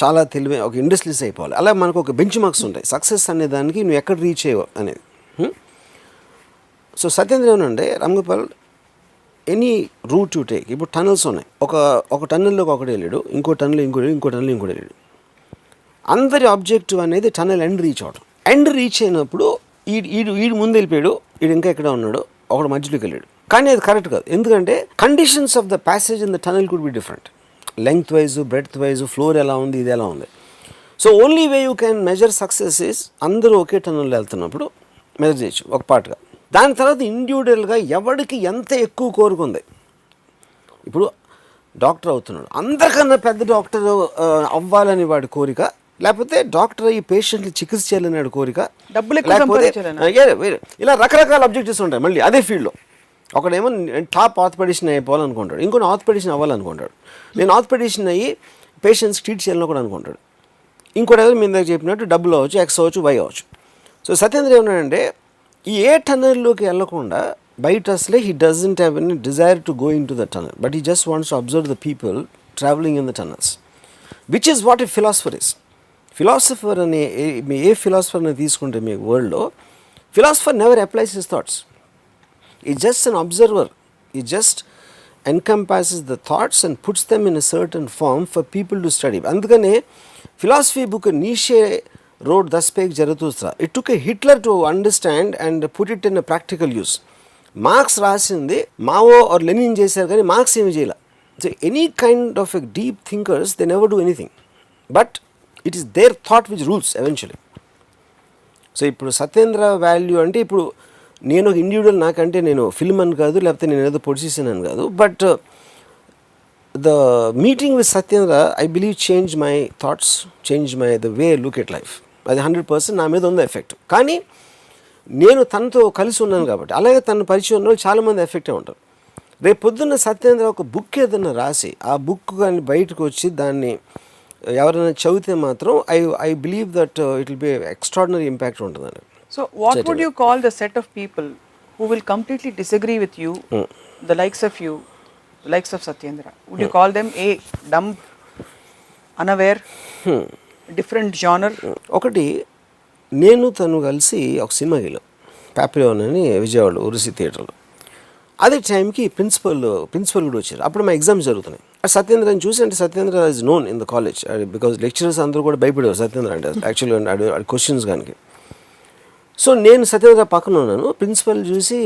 చాలా తెలివైన ఒక ఇండస్ట్రీస్ అయిపోవాలి. అలా మనకు ఒక బెంచ్ మార్క్స్ ఉంటాయి సక్సెస్ అనే దానికి, నువ్వు ఎక్కడ రీచ్ అయ్యావు అనేది. సో సత్యేంద్ర ఏమనంటే, Ramgopal, any route you take, ఇప్పుడు టనల్స్ ఉన్నాయి, ఒక టన్నెల్లోకి ఒకటి వెళ్ళాడు, ఇంకో టన్నెల్ ఇంకో టన్నెల్ వెళ్ళాడు. అందరి ఆబ్జెక్టివ్ అనేది టనల్ ఎండ్ రీచ్ అవడం. ఎండ్ రీచ్ అయినప్పుడు ఈడు ముందు వెళ్ళిపోయాడు, ఈడు ఇంకా ఎక్కడ ఉన్నాడు, ఒకడు మధ్యలోకి వెళ్ళాడు. కానీ అది కరెక్ట్ కాదు. ఎందుకంటే conditions of the passage in the tunnel could be different, length wise, breadth wise, floor ఎలా ఉంది, ఇది ఎలా ఉంది. So only way you can measure success is అందరూ ఒకే టనల్లో వెళ్తున్నప్పుడు మెజర్ చేయొచ్చు ఒక పార్ట్గా. దాని తర్వాత ఇండివిజువల్గా ఎవరికి ఎంత ఎక్కువ కోరుకుంది. ఇప్పుడు డాక్టర్ అవుతున్నాడు, అందరికన్నా పెద్ద డాక్టర్ అవ్వాలని వాడి కోరిక, లేకపోతే డాక్టర్ అయ్యి పేషెంట్లు చికిత్స చేయాలని వాడి కోరిక, లేకపోతే ఇలా రకరకాల అబ్జెక్టివ్స్ ఉంటాయి. మళ్ళీ అదే ఫీల్డ్లో ఒకడేమో టాప్ ఆర్థోపెడిషన్ అయిపోవాలనుకుంటాడు, ఇంకొన్ని ఆర్థోపెడిషన్ అవ్వాలనుకుంటాడు, నేను ఆర్థోపెడిషన్ అయ్యి పేషెంట్స్ ట్రీట్ చేయాలని కూడా అనుకుంటాడు. ఇంకోటి ఏదో మీ దగ్గర చెప్పినట్టు డబ్బులు అవ్వచ్చు, ఎక్స్ అవ్వచ్చు, వై అవ్వచ్చు. సో సత్యేంద్ర ఏమన్నాడంటే, ఈ ఏ టనల్లోకి వెళ్ళకుండా బయట అసలే he doesn't have any desire to go in to the tunnel, but he just wants to observe the people travelling in the tunnels, which is what a philosopher is. Philosopher అనే ఏ ఫిలాసఫర్ని తీసుకుంటే మీ వరల్డ్లో, philosopher never applies his thoughts, ఈ just an observer, ఈ just encompasses the thoughts and puts them in a certain form for people to study. అందుకనే philosophy book Nietzsche wrote the spake Zarathustra. It took a Hitler to understand and put it in a practical use. Marx రాసింది Mao or Lenin చేశారు, కానీ Marx ఏమి చేయాల. So any kind of a deep thinkers they never do anything, but it is their thought which rules eventually. So ఇప్పుడు Satyendra value అంటే, ఇప్పుడు నేను ఒక ఇండివిజువల్, నాకంటే నేను ఫిల్మ్ అని కాదు, లేకపోతే నేను ఏదో పొడిచేసాను అని కాదు, but the meeting with Satyendra I believe change my thoughts, change my the way look at life. అది 100% నా మీద ఉంది ఎఫెక్ట్. కానీ నేను తనతో కలిసి ఉన్నాను కాబట్టి, అలాగే తన పరిచయం ఉన్న వాళ్ళు చాలామంది ఎఫెక్టే ఉంటారు. రేపు పొద్దున్న సత్యేంద్ర ఒక బుక్ ఏదైనా రాసి, ఆ బుక్ కానీ బయటకు వచ్చి దాన్ని ఎవరైనా చదివితే మాత్రం I believe that it will be extraordinary impact ఉంటుందండి. So what would you call the set of people who will completely disagree with you, the likes of you, the likes of Satyendra? Would you call them dumb, unaware, different genre? ఒకటి, నేను తను కలిసి ఒక సినిమాకి వెళ్ళాం, ప్యాపిలోన్ అని విజయవాడ ఉరుసి థియేటర్లో. అదే టైంకి ప్రిన్సిపల్ కూడా వచ్చారు. అప్పుడు మా ఎగ్జామ్స్ జరుగుతున్నాయి. సత్యేంద్రని చూసి, అంటే Satyendra is known in the college, because lecturers అందరూ కూడా భయపడేవారు సత్యేంద్ర అంటే, యాక్చువల్లీ క్వశ్చన్స్ కానీ. సో నేను సత్యేంద్ర పక్కన ఉన్నాను. ప్రిన్సిపల్ చూసి,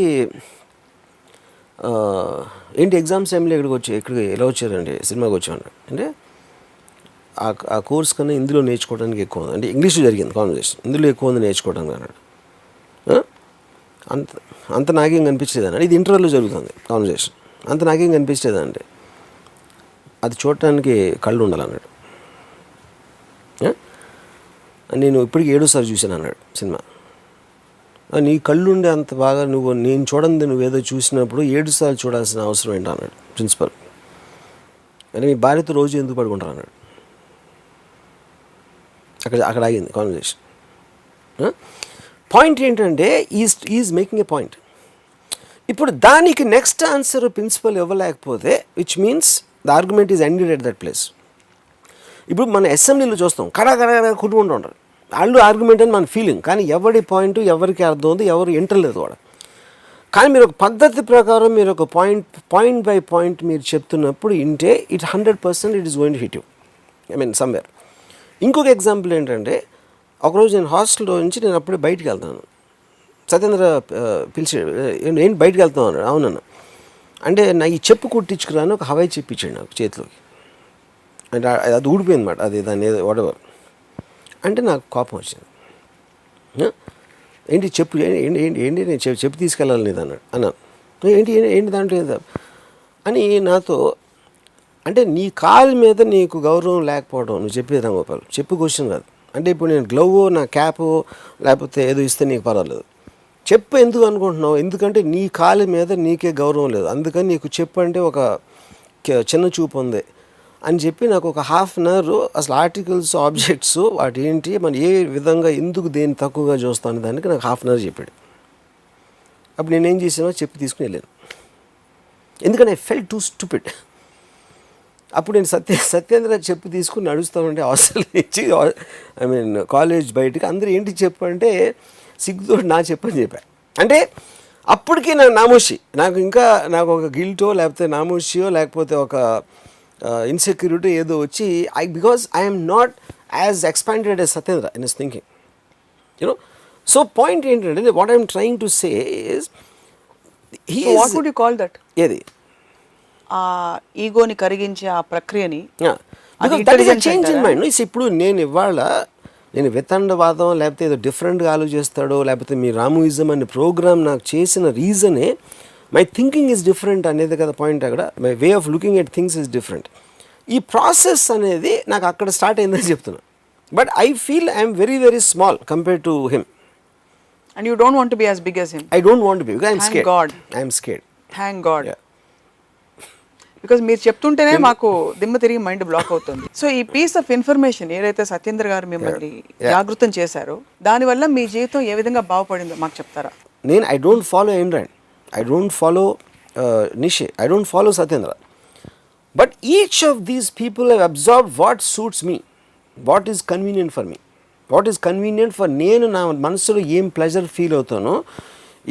ఏంటి ఎగ్జామ్స్ టైంలో ఇక్కడికి ఎలా వచ్చారండి, సినిమాకి వచ్చాను అంటే, ఆ కోర్స్ కన్నా ఇందులో నేర్చుకోవడానికి ఎక్కువ ఉంది, అంటే ఇంగ్లీష్ జరిగింది కాన్వర్సేషన్, ఇందులో ఎక్కువ ఉంది నేర్చుకోవడానికి అన్నాడు. అంత నాకేం కనిపించలేదన్నాడు. ఇది ఇంటర్వ్యూలో జరుగుతుంది కాన్వర్సేషన్. అంత నాకేం కనిపించలేదండి, అది చూడటానికి కళ్ళు ఉండాలన్నాడు. నేను ఇప్పటికి 7సారి చూశాను అన్నాడు సినిమా. నీ కళ్ళుండే అంత బాగా నువ్వు నేను చూడండి నువ్వేదో చూసినప్పుడు 7 సార్లు చూడాల్సిన అవసరం ఏంటి అన్నాడు ప్రిన్సిపల్. అంటే మీ భార్యతో రోజు ఎందుకు పడుకుంటారు అన్నాడు. అక్కడ ఆగింది కాన్వర్జేషన్. పాయింట్ ఏంటంటే ఈజ్ మేకింగ్ ఏ పాయింట్. ఇప్పుడు దానికి నెక్స్ట్ ఆన్సర్ ప్రిన్సిపల్ ఇవ్వలేకపోతే which means the argument is ended at that place. ఇప్పుడు మన అసెంబ్లీలో చూస్తాం కడా కొట్టుకుంటూ ఉంటారు, వాళ్ళు ఆర్గ్యుమెంట్ అని మన ఫీలింగ్, కానీ ఎవరి పాయింట్ ఎవరికి అర్థం ఉంది, ఎవరు ఎంటలేదు వాడు. కానీ మీరు ఒక పద్ధతి ప్రకారం మీరు ఒక పాయింట్ బై పాయింట్ మీరు చెప్తున్నప్పుడు ఇంటే it 100% it is going to hit you, I mean somewhere. ఇంకొక ఎగ్జాంపుల్ ఏంటంటే, ఒకరోజు నేను హాస్టల్లో నుంచి నేను అప్పుడే బయటికి వెళ్తాను, సత్యేంద్ర పిలిచి ఏంటి బయటికి వెళ్తాను అన్నాడు. అవునన్నా అంటే నా ఈ చెప్పు కుట్టించుకురాను ఒక హవాయి చెప్పించాడు నాకు చేతిలోకి, అంటే అది ఊడిపోయింది అన్నమాట, అది దాన్ని వాడెవర్ అంటే నాకు కోపం వచ్చింది. ఏంటి చెప్పు ఏంటి ఏంటి ఏంటి నేను చెప్పు తీసుకెళ్ళాలి లేదు అన్నాను. ఏంటి దాంట్లో ఏదో అని నాతో అంటే నీ కాలు మీద నీకు గౌరవం లేకపోవడం నువ్వు చెప్పేది రాంగోపాల్, చెప్పు క్వశ్చన్ కాదు. అంటే ఇప్పుడు నేను గ్లవ్ నా క్యాప్ లేకపోతే ఏదో ఇస్తే నీకు పర్వాలేదు, చెప్పు ఎందుకు అనుకుంటున్నావు, ఎందుకంటే నీ కాలు మీద నీకే గౌరవం లేదు, అందుకని నీకు చెప్పు అంటే ఒక చిన్న చూపు ఉంది అని చెప్పి నాకు ఒక ½ అన్ అవర్ అసలు ఆర్టికల్స్ ఆబ్జెక్ట్స్ వాటి ఏంటి మనం ఏ విధంగా ఎందుకు దేన్ని తక్కువగా చూస్తాను దానికి నాకు ½ అన్ అవర్ చెప్పాడు. అప్పుడు నేనేం చేసానో చెప్పి తీసుకుని వెళ్ళాను, ఎందుకంటే ఐ ఫెల్ట్ టూ స్టూపిడ్. అప్పుడు నేను సత్యేంద్ర చెప్పు తీసుకుని నడుస్తామంటే హాస్టల్ నుంచి ఐ మీన్ కాలేజ్ బయటికి అందరూ ఏంటి చెప్పు అంటే సిగ్గుతో నా చెప్పని చెప్పాను. అంటే అప్పటికి నాకు నామోషి, నాకు ఒక గిల్టో లేకపోతే నామోషియో లేకపోతే ఒక ఇన్సెక్యూరిటీ ఏదో వచ్చి because I'm not as expanded as Satyendra in his thinking, you know. So point ఏంటంటే what I'm trying to say is what would you call that, ఏది ఆ ఈగోని కరిగించే ఆ ప్రక్రియని చేంజ్ ఇన్ మైండ్. ఇప్పుడు నేను వితండవాదం లేకపోతే ఏదో డిఫరెంట్గా ఆలోచిస్తాడో లేకపోతే మీ రాముయిజం అనే ప్రోగ్రామ్ నాకు చేసిన రీజనే మై థింకింగ్ ఈజ్ డిఫరెంట్ అనేది కదా పాయింట్. అక్కడ my way of looking at things is different. ఈ ప్రాసెస్ అనేది నాకు అక్కడ స్టార్ట్ అయిందని చెప్తున్నా. But I feel I'm very very small compare to him. And you don't want to be as big as him. I don't want to be, I'm scared. I'm scared. Thank god. Because మీరు చెప్తుంటేనే మాకు దిమ్మ తిరిగి mind block అవుతుంది. So ఈ piece of information ఏదైతే సత్యేంద్ర గారు మిమ్మల్ని జాగృతం చేశారో దానివల్ల మీ జీవితం ఏ విధంగా బాగుపడిందో మాకు చెప్తారా? నేను I don't follow Imran, I don't follow Nishi, I don't follow Satyendra. But each of these people have absorbed what suits me, what is convenient for me, what is convenient for నేను నా మనసులో ఏం ప్లెజర్ ఫీల్ అవుతానో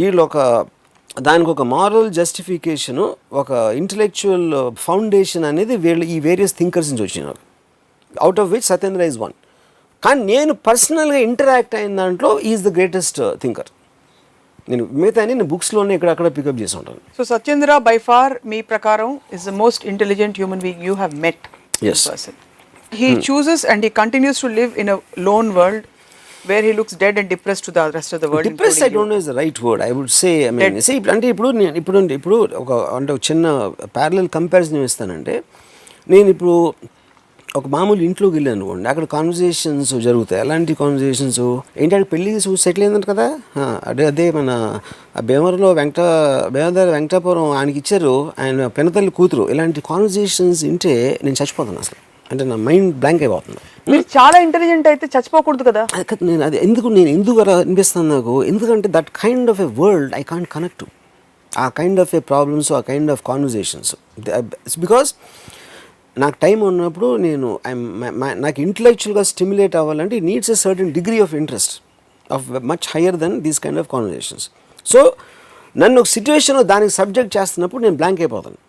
వీళ్ళు దానికి ఒక moral justification ఒక intellectual foundation అనేది వీళ్ళు ఈ వేరియస్ థింకర్స్ నుంచి వచ్చింది నాకు, out of which Satyendra is one. కానీ నేను పర్సనల్గా ఇంటరాక్ట్ అయిన దాంట్లో ఈజ్ ద గ్రేటెస్ట్ థింకర్. నేను మిగతా నేను బుక్స్లోనే ఇక్కడక్కడ పికప్ చేసి ఉంటాను. సో సత్యేంద్ర బై ఫార్ మీ ప్రకారం is the most intelligent human being you have met. Yes. He chooses and he continues to live in a lone world where he looks dead and depressed to the rest of the world. Depressed I don't know is the right word. I would say, I mean, see, అంటే ఇప్పుడు ఒక చిన్న parallel comparison ఇస్తానంటే, నేను ఇప్పుడు ఒక మామూలు ఇంట్లోకి వెళ్ళాను అనుకోండి, అక్కడ కాన్వర్జేషన్స్ జరుగుతాయి. అలాంటి కాన్వర్జేషన్స్ ఏంటంటే పెళ్ళి సెటిల్ అయిందంట కదా, అదే మన భీమవరంలో వెంకటాపురం ఆయనకి ఇచ్చారు, ఆయన పెనతల్లి కూతురు. ఇలాంటి కాన్వర్జేషన్స్ వింటే నేను చచ్చిపోతాను అసలు, అంటే నా మైండ్ బ్లాంక్ అయిపోతుంది. మీరు చాలా ఇంటెలిజెంట్ అయితే చచ్చిపోకూడదు కదా. నేను అది ఎందుకు అలా అనిపిస్తుంది నాకు, ఎందుకంటే that kind of a world I can't connect to, ఆ కైండ్ ఆఫ్ ఎ ప్రాబ్లమ్స్, ఆ kind of conversations. It's because నాకు టైం ఉన్నప్పుడు నాకు ఇంటలెక్చువల్గా స్టిమ్యులేట్ అవ్వాలంటే it needs a certain degree of interest of much higher than these kind of conversations. So నన్ను ఒక సిచ్యువేషన్లో దానికి సబ్జెక్ట్ చేస్తున్నప్పుడు నేను బ్లాంక్ అయిపోతాను.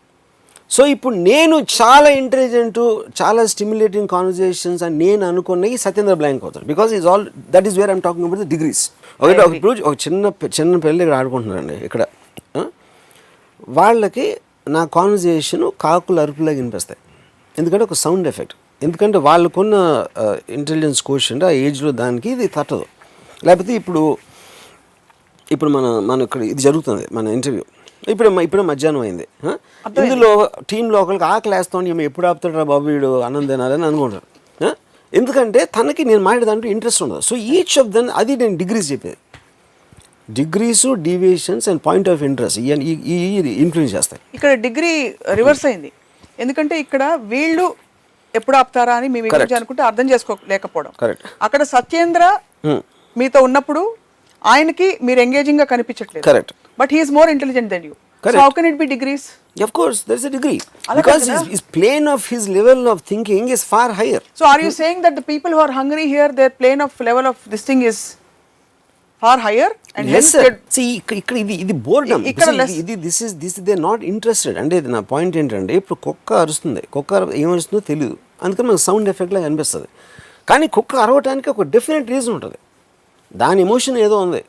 సో ఇప్పుడు నేను చాలా ఇంటెలిజెంట్, చాలా స్టిమ్యులేటింగ్ కాన్వర్జేషన్స్ అని నేను అనుకున్నవి సత్యేంద్ర బ్లాంక్ అవుతాను. Because is all that is where I'm talking about the degrees. ఇప్పుడు ఒక చిన్న పిల్లలు ఇక్కడ ఆడుకుంటున్నారండి, ఇక్కడ వాళ్ళకి నా కాన్వర్జేషను కాకుల అరుపులాగా వినిపిస్తాయి, ఎందుకంటే ఒక సౌండ్ ఎఫెక్ట్. ఎందుకంటే వాళ్ళకున్న ఇంటెలిజెన్స్ కోషెంట్ ఆ ఏజ్లో దానికి ఇది తట్టదు. లేకపోతే ఇప్పుడు మన ఇక్కడ ఇది జరుగుతుంది, మన ఇంటర్వ్యూ ఇప్పుడు మధ్యాహ్నం అయింది, ఇందులో టీంలో ఒకరికి ఆకలి వేస్తాం, ఎప్పుడు ఆపుతాడు బాబు వీడు అన్నం తినాలని అనుకుంటారు. ఎందుకంటే తనకి నేను మాట్లాడే దాంట్లో ఇంట్రెస్ట్ ఉండదు. సో ఈచ్ ఆఫ్ దెన్ అది నేను డిగ్రీస్ చెప్పేది. Degrees, deviations and point of interest ఈ ఇన్ఫ్లుయెన్స్ చేస్తాయి. ఇక్కడ డిగ్రీ రివర్స్ అయింది, ఎందుకంటే ఇక్కడ వీళ్ళు ఎప్పుడు ఆపుతారా అని మీ గురించి అనుకుంటే అర్థం చేసుకోలేకపోవడం. కరెక్ట్. అక్కడ సత్యేంద్ర మీతో ఉన్నప్పుడు ఆయనకి మీరు ఎంగేజింగ్ గా కనిపించట్లేదు. Correct. But he is more intelligent than you. So how can it be degrees? Of course, there is a degree. Because his plane of his level of thinking is far higher. So are you saying that the people who are hungry here, their plane of level of this thing is far higher? And Yes, sir. See, ఇది boredom. This is they are not interested. అంటే నా point ఏంటంటే, ఇప్పుడు కుక్క అరుస్తుంది, కుక్క ఏమరుస్తుందో తెలియదు, అందుకని మనకు సౌండ్ ఎఫెక్ట్ లాగా అనిపిస్తుంది. కానీ కుక్క అరవటానికి ఒక డెఫినెట్ రీజన్ ఉంటుంది, దాని ఎమోషన్ ఏదో ఉంది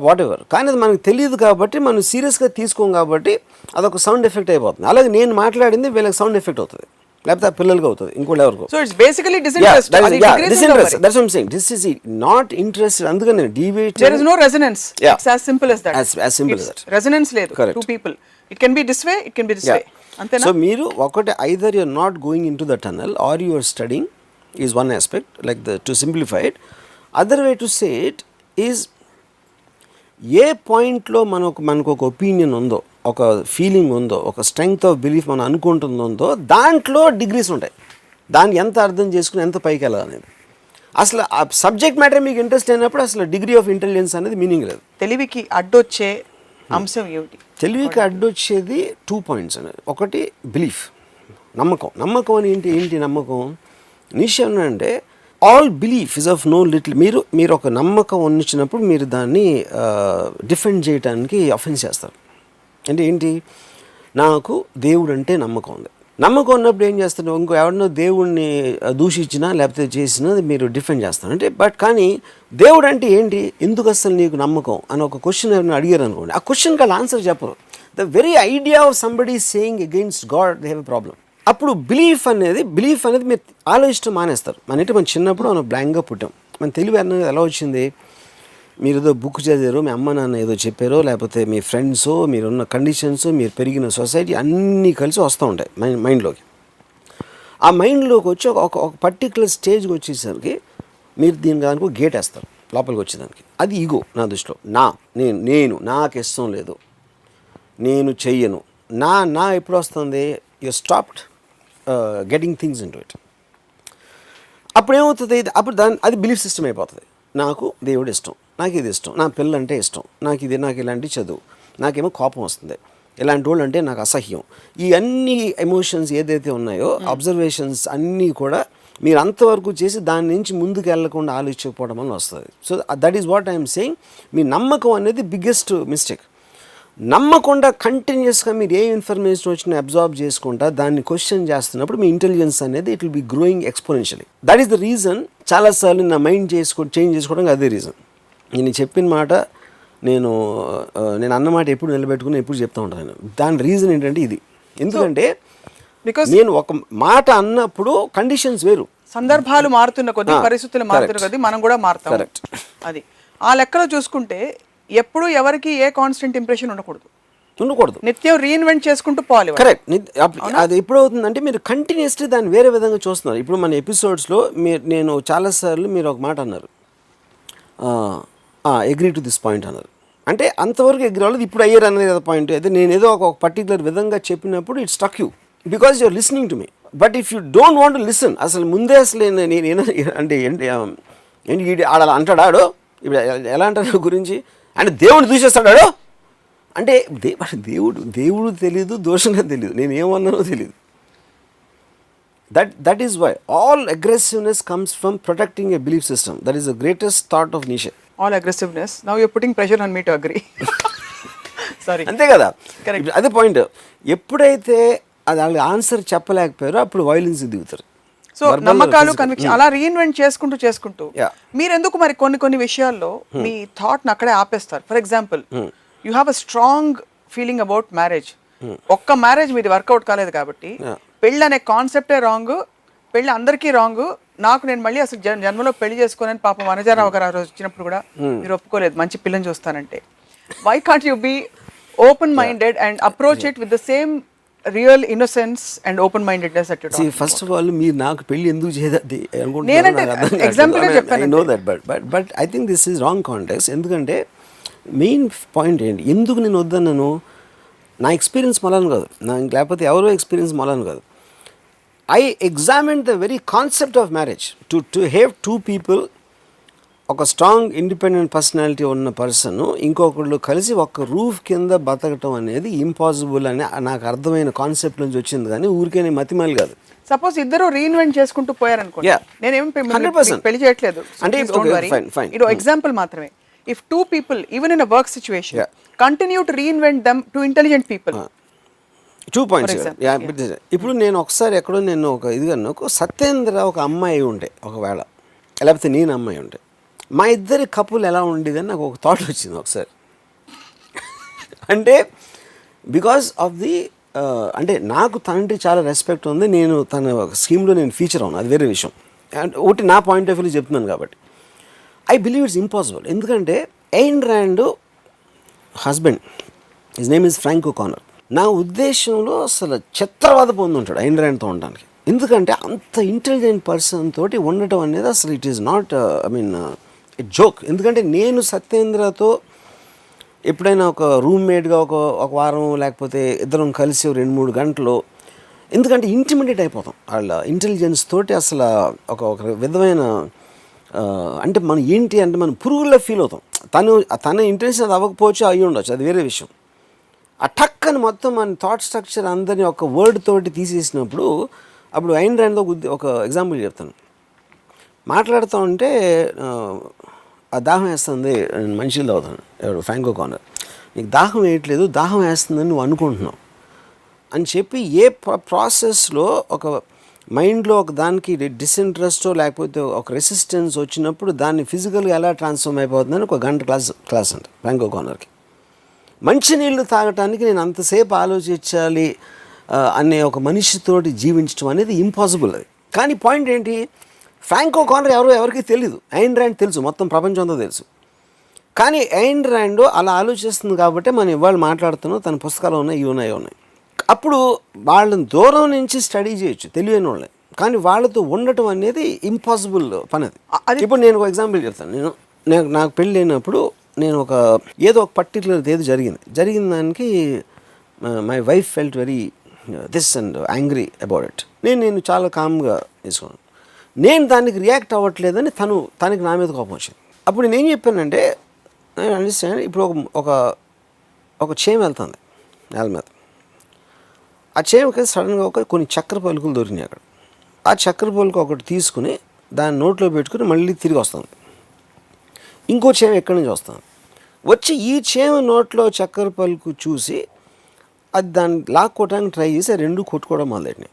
వాట్ ఎవర్, కానీ అది మనకు తెలియదు కాబట్టి మనం సీరియస్గా తీసుకోం కాబట్టి అదొక సౌండ్ ఎఫెక్ట్ అయిపోతుంది. అలాగే నేను మాట్లాడింది వీళ్ళకి సౌండ్ ఎఫెక్ట్ అవుతుంది, లేకపోతే ఆ పిల్లలకి అవుతుంది, ఇంకోటి ఎవరికి. So it's basically disinterest. Disinterest. That's what I'm saying. This is not interested. అందుకని deviate. There is no resonance. It's as simple as that. As simple as that. Resonance లేదు. Two people. It can be this way, it can be this way. అంతేనా? So మీరు ఒకటి, either you're not going into the tunnel or you are studying is one aspect, like to simplify it. Other way to say it is, ఏ పాయింట్లో మనకు ఒక opinion ఉందో, ఒక feeling ఉందో, ఒక స్ట్రెంగ్త్ ఆఫ్ బిలీఫ్ మనం అనుకుంటుందో దాంట్లో డిగ్రీస్ ఉంటాయి. దాన్ని ఎంత అర్థం చేసుకుని ఎంత పైకి వెళ్ళాలనేది. అసలు ఆ సబ్జెక్ట్ మ్యాటర్ మీకు ఇంట్రెస్ట్ అయినప్పుడు అసలు డిగ్రీ ఆఫ్ ఇంటెలిజెన్స్ అనేది మీనింగ్ లేదు. తెలివికి అడ్డొచ్చే అంశం ఏమిటి? తెలివికి అడ్డొచ్చేది 2 points అనేది. ఒకటి బిలీఫ్, నమ్మకం. నమ్మకం అని ఏంటి నమ్మకం? నిశ్చయం అంటే all belief is of no little. మీరు ఒక నమ్మకం ఉన్నప్పుడు మీరు దాన్ని డిఫెండ్ చేయడానికి అఫెన్స్ చేస్తారు. అంటే ఏంటి, నాకు దేవుడు అంటే నమ్మకం ఉంది. నమ్మకం ఉన్నప్పుడు ఏం చేస్తారు, ఇంకో ఎవరినో దేవుడిని దూషించినా లేకపోతే చేసినా మీరు డిఫెండ్ చేస్తారు. అంటే కానీ దేవుడు అంటే ఏంటి, ఎందుకు అసలు నీకు నమ్మకం అని ఒక క్వశ్చన్ ఎవరైనా అడిగారు అనుకోండి, ఆ క్వశ్చన్కి వాళ్ళు ఆన్సర్ చెప్పరు. The very idea of somebody saying against God they have a problem. అప్పుడు బిలీఫ్ అనేది మీరు ఆలోచించడం మానేస్తారు. మనం చిన్నప్పుడు మనం బ్లాంక్గా పుట్టాం. మన తెలివి అనేది ఎలా వచ్చింది, మీరు ఏదో బుక్ చదివారో, మీ అమ్మ నాన్న ఏదో చెప్పారో, లేకపోతే మీ ఫ్రెండ్స్, మీరున్న కండిషన్స్, మీరు పెరిగిన సొసైటీ అన్నీ కలిసి వస్తూ ఉంటాయి మైండ్లోకి. ఆ మైండ్లోకి వచ్చి ఒక పర్టికులర్ స్టేజ్కి వచ్చేసరికి మీరు దీని దానికి గేట్ వేస్తారు లోపలికి వచ్చేదానికి. అది ఈగో నా దృష్టిలో. నేను నాకు ఇష్టం లేదు, నేను చెయ్యను, నా ఎప్పుడు వస్తుంది, you stopped getting things in to it. అప్పుడు ఏమవుతుంది, అప్పుడు అది బిలీఫ్ సిస్టమ్ అయిపోతుంది. నాకు దేవుడు ఇష్టం, నాకు ఇది ఇష్టం, నా పిల్లలంటే ఇష్టం, నాకు ఇలాంటి చదువు, నాకేమో కోపం వస్తుంది, ఇలాంటి వాళ్ళు అంటే నాకు అసహ్యం. ఈ అన్ని ఎమోషన్స్ ఏదైతే ఉన్నాయో, అబ్జర్వేషన్స్ అన్నీ కూడా మీరు అంతవరకు చేసి దాని నుంచి ముందుకు వెళ్ళకుండా ఆలోచించకపోవడం వల్ల వస్తుంది. So that is what I'm saying. మీ నమ్మకం అనేది బిగ్గెస్ట్ మిస్టేక్. నమ్మకుండా కంటిన్యూస్గా మీరు ఏ ఇన్ఫర్మేషన్ వచ్చినా అబ్జార్బ్ చేసుకుంటా దాన్ని క్వశ్చన్ చేస్తున్నప్పుడు మీ ఇంటెలిజెన్స్ అనేది it will be growing exponentially. That is the reason. చాలాసార్లు నా మైండ్ చేంజ్ చేసుకోవడానికి అదే రీజన్. నేను చెప్పిన మాట నేను అన్నమాట ఎప్పుడు నిలబెట్టుకుని ఎప్పుడు చెప్తూ ఉంటాను. దాని రీజన్ ఏంటంటే ఇది. ఎందుకంటే నేను ఒక మాట అన్నప్పుడు కండిషన్స్ వేరు, సందర్భాలు మారుతున్న కొద్దీ, పరిస్థితులు మారుతున్న కొద్దీ మనం కూడా మారుతాం. కరెక్ట్. అది ఆ లెక్కలో చూసుకుంటే ఎప్పుడు ఎవరికి ఏ కాన్స్టెంట్ ఇంప్రెషన్ ఉండకూడదు, నిత్యం రీఇన్వెంట్ చేసుకుంటూ పోవాలి. కరెక్ట్. అది ఎప్పుడు అవుతుందంటే మీరు కంటిన్యూస్లీ దాన్ని వేరే విధంగా చూస్తున్నారు. ఇప్పుడు మన ఎపిసోడ్స్లో నేను చాలాసార్లు మీరు ఒక మాట అన్నారు, అగ్రీ టు దిస్ పాయింట్ అన్నారు. అంటే అంతవరకు ఎగ్రీ అవ్వలేదు, ఇప్పుడు అయ్యారు అనేది కదా పాయింట్. అయితే నేను ఏదో ఒక పర్టికులర్ విధంగా చెప్పినప్పుడు it struck you because you're listening to me. But if you don't want to listen, అసలు ముందే అసలు నేను అంటే ఏంటి ఆడ అంటాడాడో, ఇప్పుడు ఎలా అంటారు గురించి అంటే దేవుడు దూషిస్తాడాడో అంటే దేవుడు తెలీదు, దోషంగా తెలియదు, నేను ఏమన్నానో తెలియదు. That is why all aggressiveness comes from protecting a belief system. That is the greatest thought of Nietzsche. All aggressiveness. Now you're putting pressure on me to agree. Sorry. అంతే కదా, అదే పాయింట్. ఎప్పుడైతే అది ఆన్సర్ చెప్పలేకపోయారో అప్పుడు violence దిగుతారు. So నమ్మకాలు, conviction అలా reinvent చేసుకుంటూ మీరు ఎందుకు మరి కొన్ని విషయాల్లో మీ థాట్ ని అక్కడే ఆపేస్తారు. For example, you have a strong feeling about marriage. ఒక్క మ్యారేజ్ మీది వర్కౌట్ కాలేదు కాబట్టి పెళ్ళి అనే కాన్సెప్టే రాంగ్, పెళ్ళి అందరికీ రాంగ్, నేను మళ్ళీ అసలు జన్మలో పెళ్లి చేసుకోనని పాపం వనజారావు గారు ఆ రోజు వచ్చినప్పుడు కూడా మీరు ఒప్పుకోలేదు మంచి పిల్లని చూస్తానంటే. Why can't you be open minded and approach it with the same real innocence and open mindedness that you talk about? First of all మీరు నాకు పెళ్లి ఎందుకు చేయదది అనుకుంటున్నాను, ఎగ్జాంపుల్ గా చెప్పాను. I know that, but I think this is wrong context. ఎందుకంటే main point ఏంటి, ఎందుకు నేను వద్దన్నాను, నా ఎక్స్పీరియన్స్ మొలని కాదు, లేకపోతే ఎవరో ఎక్స్పీరియన్స్ మొలని కాదు. I examine the very concept of marriage. To have two people, ఒక స్ట్రాంగ్ ఇండిపెండెంట్ పర్సనాలిటీ ఉన్న పర్సన్ ఇంకొకళ్ళు కలిసి ఒక రూఫ్ కింద బతకటం అనేది ఇంపాసిబుల్ అని నాకు అర్థమైన కాన్సెప్ట్ నుంచి వచ్చింది, కానీ ఊరికే మతిమాలి కాదు. సపోజ్ ఇద్దరు రీఇన్వెంట్ చేసుకుంటూ పోయారనుకోండి, నేనేం 100% పెళ్లి చేయట్లేదు అంటే ఇది ఎగ్జాంపుల్ మాత్రమే. If two people even in a work situation continue to reinvent them to intelligent people. 2 points. ఇప్పుడు నేను ఒకసారి ఎక్కడో నేను ఒక సత్యేంద్ర ఒక అమ్మాయి ఉండే ఒకవేళ, లేకపోతే నేను అమ్మాయి ఉండే, మా ఇద్దరి కపుల్ ఎలా ఉండేదని నాకు ఒక థాట్ వచ్చింది ఒకసారి. అంటే బికాస్ ఆఫ్ ది అంటే నాకు తనంటే చాలా రెస్పెక్ట్ ఉంది, నేను తన స్కీమ్లో నేను ఫీచర్ అవును, అది వేరే విషయం. అండ్ ఒకటి నా పాయింట్ ఆఫ్ వ్యూలో చెప్తున్నాను కాబట్టి ఐ బిలీవ్ ఇట్స్ ఇంపాసిబుల్. ఎందుకంటే Ayn Rand husband, his name is Frank O'Connor, నా ఉద్దేశంలో అసలు చిత్రవాద పొంది ఉంటాడు ఎయిన్ ర్యాండ్తో ఉండడానికి. ఎందుకంటే అంత ఇంటెలిజెంట్ పర్సన్ తోటి ఉండటం అనేది అసలు it is not it joke. ఎందుకంటే నేను సత్యేంద్రతో ఎప్పుడైనా ఒక రూమ్మేట్గా ఒక వారం లేకపోతే ఇద్దరం కలిసి 2-3 గంటలు, ఎందుకంటే ఇంటిమిడేట్ అయిపోతాం వాళ్ళ ఇంటెలిజెన్స్ తోటి. అసలు ఒక విధమైన అంటే మనం ఏంటి అంటే మనం పురుగుల్లో ఫీల్ అవుతాం. తన ఇంటెన్షన్ అది అవ్వకపోవచ్చు, అయ్యి ఉండొచ్చు, అది వేరే విషయం. ఆ టక్కని మొత్తం మన థాట్ స్ట్రక్చర్ అందరినీ ఒక వర్డ్ తోటి తీసేసినప్పుడు, అప్పుడు ఐన్ ర్యాండ్తో ఒక ఎగ్జాంపుల్ చెప్తాను. మాట్లాడుతూ ఉంటే ఆ దాహం వేస్తుంది, నేను మంచిగా అవుతాను, ఎవరు ఫ్రాంక్ ఓకానర్, నీకు దాహం వేయట్లేదు, దాహం వేస్తుందని నువ్వు అనుకుంటున్నావు అని చెప్పి ఏ ప్రాసెస్లో ఒక మైండ్లో ఒక దానికి డిస్ఇంట్రెస్టో లేకపోతే ఒక రెసిస్టెన్స్ వచ్చినప్పుడు దాన్ని ఫిజికల్గా ఎలా ట్రాన్స్ఫార్మ్ అయిపోతుందని ఒక గంట క్లాస్ అంట ఫ్రాంక్ ఓకానర్కి. మంచినీళ్ళు తాగటానికి నేను అంతసేపు ఆలోచించాలి అనే ఒక మనిషితోటి జీవించడం అనేది ఇంపాసిబుల్. అది కానీ పాయింట్ ఏంటి, ఫ్రాంక్ ఓకానర్ ఎవరికి తెలియదు, ఐన్ ర్యాండ్ తెలుసు, మొత్తం ప్రపంచం అంతా తెలుసు. కానీ ఐన్ ర్యాండ్ అలా ఆలోచిస్తుంది కాబట్టి మనం ఇవాళ మాట్లాడుతున్నాం, తన పుస్తకాలు ఉన్నాయి, ఇవి ఉన్నాయి. అప్పుడు వాళ్ళని దూరం నుంచి స్టడీ చేయొచ్చు తెలియని వాళ్ళే, కానీ వాళ్ళతో ఉండటం అనేది ఇంపాసిబుల్ పని. అది ఇప్పుడు నేను ఒక ఎగ్జాంపుల్ చెప్తాను. నాకు పెళ్ళి అయినప్పుడు నేను ఏదో ఒక పర్టికులర్ ఏదో జరిగిన దానికి my wife felt very this and angry about it. నేను చాలా కామ్గా తీసుకున్నాను. నేను దానికి రియాక్ట్ అవ్వట్లేదని తనకి నా మీద కోపం వచ్చింది. అప్పుడు నేనేం చెప్పానంటే, నేను అండర్స్టాండ్, ఇప్పుడు ఒక చేమ వెళ్తుంది నేల మీద, ఆ చేమకి సడన్గా కొన్ని చక్కెర పలుకులు దొరికినాయి అక్కడ. ఆ చక్కెర పలుకు ఒకటి తీసుకుని దాన్ని నోట్లో పెట్టుకుని మళ్ళీ తిరిగి వస్తుంది. ఇంకో చేమ ఎక్కడి నుంచి వస్తుంది, వచ్చి ఈ చేమ నోట్లో చక్కెర పలుకు చూసి అది దాన్ని లాక్కోవడానికి ట్రై చేసి 2 కొట్టుకోవడం మొదలెట్టినాయి.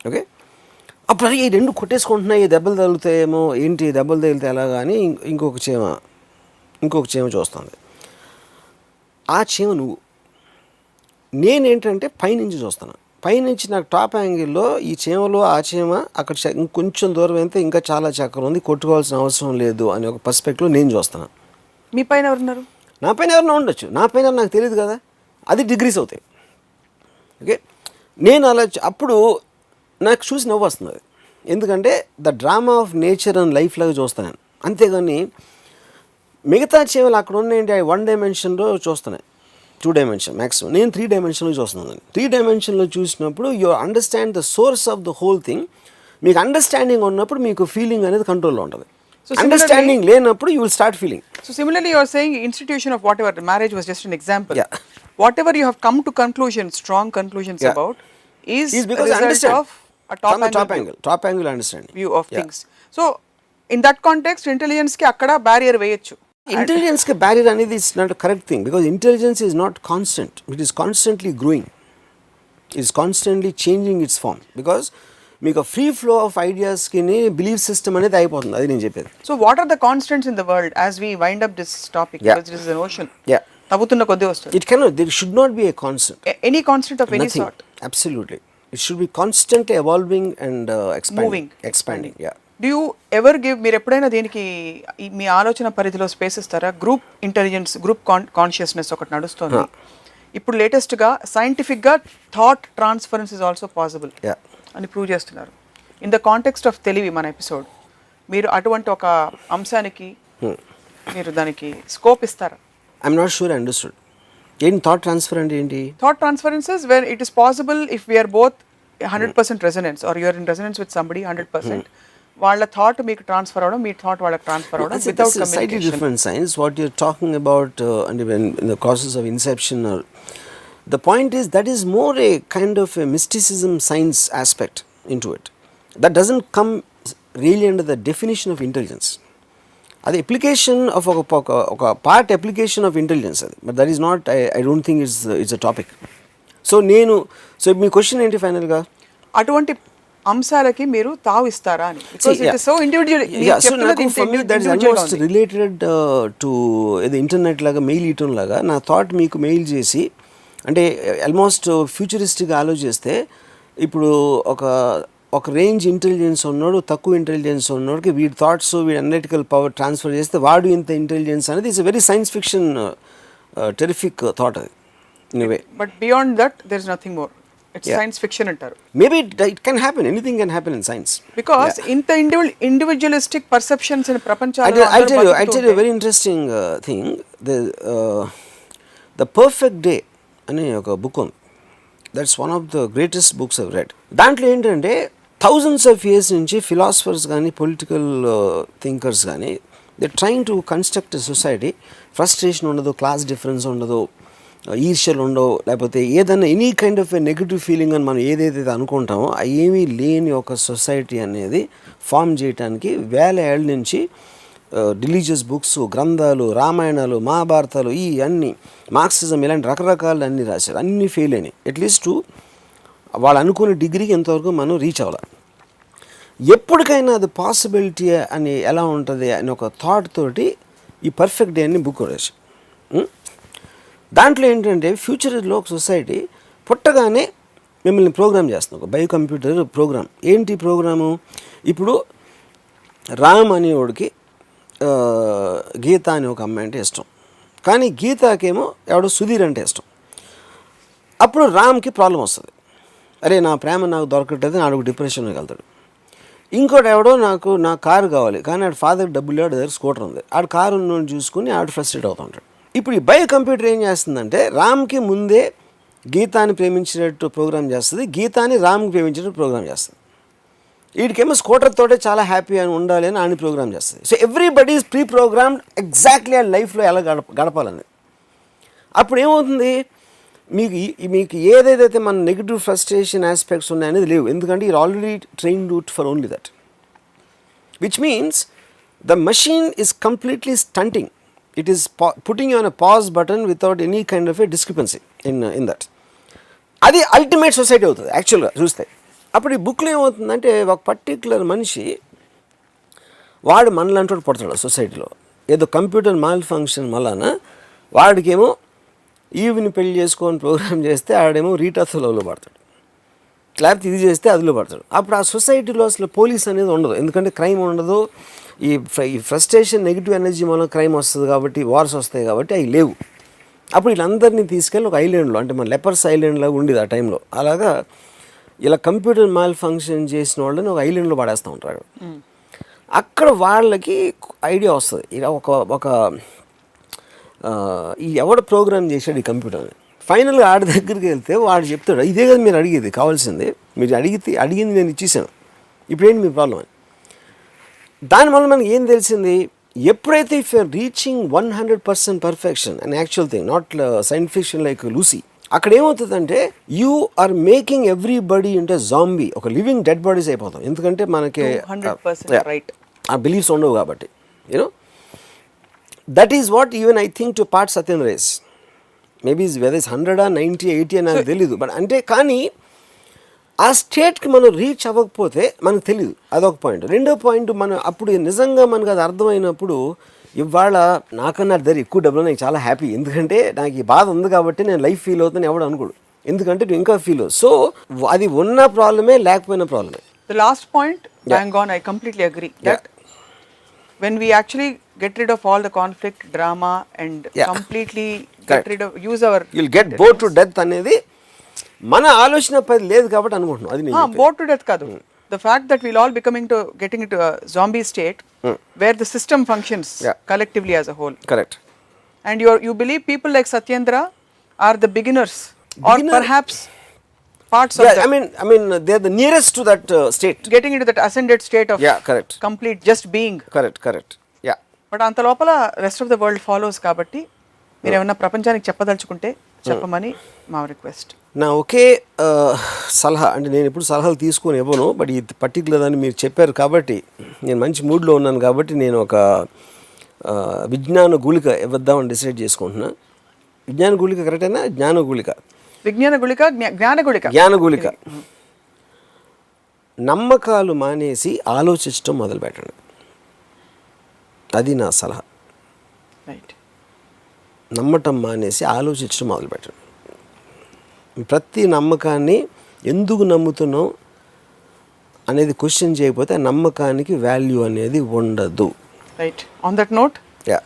ఓకే, అప్పుడు ఈ 2 కొట్టేసుకుంటున్నాయి, దెబ్బలు తగులుతాయేమో, ఏంటి దెబ్బలు తగిలితే ఎలా, కానీ ఇంకొక చేమ చూస్తుంది. ఆ చేమ నువ్వు, నేనేంటంటే పైనుంచి చూస్తాను. పైనుంచి నాకు టాప్ యాంగిల్లో ఈ చేమలో ఆ చేమ అక్కడ ఇంకొంచెం దూరం అయితే ఇంకా చాలా చక్కెర ఉంది, కొట్టుకోవాల్సిన అవసరం లేదు అనే ఒక పర్స్పెక్టివ్లో నేను చూస్తాను. మీ పైన ఎవరున్నారు? నా పైన ఎవరైనా ఉండొచ్చు, నా పైన నాకు తెలియదు కదా, అది డిగ్రీస్ అవుతాయి. ఓకే, నేను అలా అప్పుడు నాకు చూసి నవ్వు వస్తుంది అది. ఎందుకంటే the drama of nature and life లాగా చూస్తాను నేను. అంతేగాని మిగతా చేమలు అక్కడ ఉన్నాయంటే 1 dimensionలో చూస్తున్నాయి, 2 dimension మ్యాక్సిమం. నేను 3 dimensionలో చూస్తున్నాను. 3 dimensionలో చూసినప్పుడు you understand the source of the whole thing. మీకు అండర్స్టాండింగ్ ఉన్నప్పుడు మీకు ఫీలింగ్ అనేది కంట్రోల్లో ఉంటుంది. అండర్స్టాండింగ్ లేనప్పుడు you will start feeling. So similarly you are saying institution of whatever, marriage was just an example. Yeah. Whatever you have come to strong conclusions about is because a result of a top angle understanding view of things. So in that context intelligence ki akkada barrier veyochu. Intelligence ke barrier అనేది is not a correct thing, because intelligence is not constant, it is constantly growing, it is constantly changing its form, because మీకు free flow of ఐడియాస్కి belief system అనేది అయిపోతుంది. అది నేను చెప్పేది. So what are the constants in the world as we wind up this topic, because this is an ocean. తవ్వుతున్న కొద్ది వస్తుంది. It cannot, there should not be a constant, any constant of any sort. Absolutely, it should be constant evolving and expanding. Do you ever give, మీరు ఎప్పుడైనా దీనికి మీ ఆలోచన పరిధిలో space ఇస్తారా? Group intelligence, group consciousness ఒకటి నడుస్తుంది ఇప్పుడు లేటెస్ట్గా. సైంటిఫిక్గా thought transference is also possible అని ప్రూవ్ చేస్తున్నారు. ఇన్ ద కాంటెక్స్ట్ ఆఫ్ తెలివి మన ఎపిసోడ్, మీరు అటువంటి ఒక అంశానికి మీరు దానికి స్కోప్ ఇస్తారా? I'm not sure understood. ఏంటి థాట్ ట్రాన్స్ఫర్ అంటే ఏంటి? Thought transference is where it is possible if we are both 100% resonance or you are in resonance with somebody 100%. వాళ్ళ థాట్ మీకు ట్రాన్స్ఫర్ అవడం, మీ థాట్ వాళ్ళకి ట్రాన్స్ఫర్ అవడం That's without a slightly communication. different science. What you're talking about and when in the process of inception, or the point is that is more a kind of a mysticism science aspect into it. That doesn't come really under the definition of intelligence. అది application of ఒక part application of intelligence అది, but that is not, I don't think it's a topic. So me question ఏంటి ఫైనల్గా? అటువంటి అంశాలకి మీరు తావిస్తారా అని, because it is so individual. Related to ఏదో internet లాగా మెయిల్ ఇయటం లాగా నా థాట్ మీకు మెయిల్ చేసి, అంటే ఆల్మోస్ట్ ఫ్యూచరిస్టిక్గా ఆలోచిస్తే ఇప్పుడు ఒక రేంజ్ ఇంటెలిజెన్స్ ఉన్నాడు, తక్కువ ఇంటెలిజెన్స్ ఉన్నోడికి వీడి థాట్స్ వీడి అనలిటికల్ పవర్ ట్రాన్స్ఫర్ చేస్తే వాడు ఇంత ఇంటెలిజెన్స్ అనేది it's very science fiction terrific thought అది in a way. But beyond that there is nothing more. It's science fiction అంటారు. Maybe it can happen, anything can happen in science. Because ఇంత individualistic perceptions in ప్రపంచంలో I'll tell you a very interesting thing. The Perfect Day అనే ఒక book ఉంది. That's one of the greatest books I've red. దాంట్లో ఏంటంటే thousands of years నుంచి philosophers కానీ political thinkers కానీ they trying to construct a society. Frustration ఉండదు, class difference ఉండదు, ఈర్ష్యలు ఉండవు, లేకపోతే ఏదైనా any kind of a negative feeling అని మనం ఏదైతే అనుకుంటామో ఏమీ లేని ఒక సొసైటీ అనేది ఫామ్ చేయడానికి వేల ఏళ్ళ నుంచి రిలీజియస్ బుక్స్, గ్రంథాలు, రామాయణాలు, మహాభారతాలు, ఈ అన్ని మార్క్సిజం ఇలాంటి రకరకాలు అన్నీ రాశారు. అన్నీ ఫెయిల్ అయినాయి. అట్లీస్ట్ వాళ్ళు అనుకునే డిగ్రీకి ఎంతవరకు మనం రీచ్ అవ్వాలి. ఎప్పటికైనా అది పాసిబిలిటీ అని ఎలా ఉంటుంది అని ఒక థాట్ తోటి ఈ పర్ఫెక్ట్ డే అని బుక్ రాసి, దాంట్లో ఏంటంటే ఫ్యూచర్లో ఒక సొసైటీ పుట్టగానే మిమ్మల్ని ప్రోగ్రామ్ చేస్తుంది, ఒక బయో కంప్యూటర్ ప్రోగ్రామ్. ఏంటి ప్రోగ్రాము? ఇప్పుడు రామ్ అనేవాడికి గీత అని ఒక అమ్మాయి అంటే ఇష్టం, కానీ గీతాకేమో ఎవడో సుధీర్ అంటే ఇష్టం. అప్పుడు రామ్కి ప్రాబ్లం వస్తుంది, అరే నా ప్రేమ నాకు దొరకట్లేదు, ఆడు డిప్రెషన్కి వెళ్తాడు. ఇంకోటి ఎవడో నా కారు కావాలి, కానీ ఆడు ఫాదర్ డబ్బులు ఆడు దగ్గర స్కూటర్ ఉంది, ఆడు కారు ఉన్నోని చూసుకుని ఆడు ఫ్రస్ట్రేట్ అవుతూ ఉంటాడు. ఇప్పుడు ఈ బయో కంప్యూటర్ ఏం చేస్తుందంటే రామ్కి ముందే గీతాని ప్రేమించినట్టు ప్రోగ్రామ్ చేస్తుంది, గీతాని రామ్కి ప్రేమించినట్టు ప్రోగ్రామ్ చేస్తుంది. వీడికేమో స్కూటర్ తోటే చాలా హ్యాపీ అని ఉండాలి అని ఆయన ప్రోగ్రామ్ చేస్తుంది. So everybody is pre programmed exactly ఆ లైఫ్లో ఎలా గడపాలని. అప్పుడు ఏమవుతుంది, మీకు ఏదైతే మన నెగిటివ్ ఫ్రస్ట్రేషన్ ఆస్పెక్ట్స్ ఉన్నాయనేది లేవు, ఎందుకంటే you're already trained it for only that, which means the machine is completely stunting. It is putting you on a pause button without any kind of a discrepancy in that. అది ultimate society అవుతుంది యాక్చువల్గా చూస్తే. అప్పుడు ఈ బుక్లో ఏమవుతుందంటే ఒక particular మనిషి వాడు మనలాంటి పడతాడు సొసైటీలో, ఏదో కంప్యూటర్ మాల్ ఫంక్షన్ వలన వాడికేమో ఈవిని పెళ్లి చేసుకొని ప్రోగ్రామ్ చేస్తే ఆడేమో రీటాథోలో పడతాడు, లేకపోతే ఇది చేస్తే అదిలో పడతాడు. అప్పుడు ఆ సొసైటీలో అసలు పోలీస్ అనేది ఉండదు, ఎందుకంటే క్రైమ్ ఉండదు. ఈ ఫ్రస్ట్రేషన్ నెగిటివ్ ఎనర్జీ వల్ల క్రైమ్ వస్తుంది కాబట్టి, వార్స్ వస్తాయి కాబట్టి అవి లేవు. అప్పుడు వీళ్ళందరినీ తీసుకెళ్ళి ఒక ఐలాండ్లో, అంటే మన లెపర్స్ ఐలాండ్లో ఉండేది ఆ టైంలో, అలాగా ఇలా కంప్యూటర్ మాల్ ఫంక్షన్ చేసిన వాళ్ళని ఒక ఐలాండ్లో పడేస్తూ ఉంటారు. అక్కడ వాళ్ళకి ఐడియా వస్తుంది, ఇలా ఒక ఈ ఎవడ ప్రోగ్రామ్ చేశాడు ఈ కంప్యూటర్ని. ఫైనల్గా ఆడి దగ్గరికి వెళ్తే వాడు చెప్తాడు, ఇదే కదా మీరు అడిగేది, కావాల్సింది మీరు అడిగింది నేను ఇచ్చేసాను, ఇప్పుడేంటి మీ ప్రాబ్లం అని. దానివల్ల మనకి ఏం తెలిసింది, ఎప్పుడైతే ఇఫ్ యూఆర్ రీచింగ్ 100% perfection and actual thing, not science fiction like Lucy, అక్కడ ఏమవుతుందంటే you are making everybody into zombie, ఒక లివింగ్ డెడ్ బాడీస్ అయిపోతాం. ఎందుకంటే మనకి ఆ బిలీఫ్స్ ఉండవు కాబట్టి. You know that is what even I think to part సత్యం race, maybe whether is 100 or 90, 80 అని నాకు తెలీదు. బట్ అంటే కానీ ఆ స్టేట్కి మనం రీచ్ అవ్వకపోతే మనకు తెలియదు, అదొక పాయింట్. రెండో పాయింట్, మనం అప్పుడు నిజంగా మనకు అది అర్థమైనప్పుడు ఇవాళ నాకన్నా దగ్గర ఎక్కువ డబ్బులు నాకు చాలా హ్యాపీ, ఎందుకంటే నాకు ఈ బాధ ఉంది కాబట్టి నేను లైఫ్ ఫీల్ అవుతాను ఎవడు అనుకోడు, ఎందుకంటే నువ్వు ఇంకా ఫీల్ అవు. సో అది ఉన్న ప్రాబ్లమే, లేకపోయిన ప్రాబ్లమే. The last point, bang on, I completely agree that when we actually get rid of all the conflict, drama and completely get rid of, use our, you'll get bored to death అనేది మన ఆలోచన పది లేదు కాబట్టి అనుకుంటున్నాం. అది నేను bored to death కాదు, the fact that we'll all getting into a zombie state where the system functions collectively as a whole. Correct. And you believe people like Satyendra are the beginners or perhaps parts of Yeah, that, I mean, they are the nearest to that state. getting into that ascended state of Yeah, correct. complete just being. Correct. Yeah. But అంత లోపల rest of the world follows కాబట్టి మీరు ఏమన్నా ప్రపంచానికి చెప్పదలుచుకుంటే చెప్పమని మా request. నా ఒకే సలహా, అంటే నేను ఎప్పుడు సలహాలు తీసుకొని ఇవ్వను, బట్ ఇది పర్టికులర్ అని మీరు చెప్పారు కాబట్టి నేను మంచి మూడ్లో ఉన్నాను కాబట్టి నేను ఒక విజ్ఞాన గుళిక ఇవ్వద్దామని డిసైడ్ చేసుకుంటున్నా. విజ్ఞాన గుళిక కరెక్టేనా? జ్ఞాన గుళిక, విజ్ఞాన గుళిక, జ్ఞాన గుళిక, జ్ఞాన గుళిక. నమ్మకాలు మానేసి ఆలోచించడం మొదలు పెట్టండి. అది నా సలహా. రైట్. నమ్మటం మానేసి ఆలోచించడం మొదలు పెట్టండి. ప్రతి నమ్మకాన్ని ఎందుకు నమ్ముతున్నాం అనేది క్వశ్చన్ చేయకపోతే ఆ నమ్మకానికి వాల్యూ అనేది ఉండదు. Right. On that note, yeah,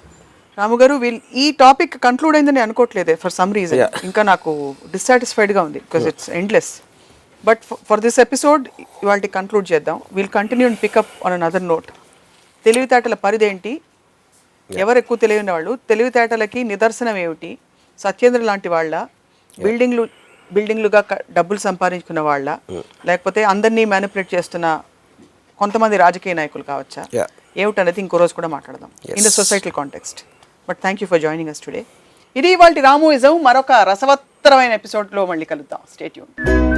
Ramu garu, ఈ టాపిక్ కంక్లూడ్ అయిందని అనుకోవట్లేదే ఫర్ సమ్ రీజన్. ఇంకా నాకు డిస్సాటిస్ఫైడ్గా ఉంది because it's endless. But for this episode ఇవాళ కంక్లూడ్ చేద్దాం. Will continue and pick up on another note. తెలివితేటల పరిధేంటి, ఎవరు ఎక్కువ తెలియని వాళ్ళు, తెలివితేటలకి నిదర్శనం ఏమిటి, సత్యేంద్ర లాంటి వాళ్ళ, బిల్డింగ్లుగా డబ్బులు సంపాదించుకున్న వాళ్ళ, లేకపోతే అందరినీ మ్యానిపులేట్ చేస్తున్న కొంతమంది రాజకీయ నాయకులు కావచ్చా, ఏమిటనేది ఇంకో రోజు కూడా మాట్లాడదాం in the societal context. But thank you for joining us today. ఇది ఇవాళ రామూయిజం. మరొక రసవత్తరమైన ఎపిసోడ్లో మళ్ళీ కలుద్దాం. Stay tuned.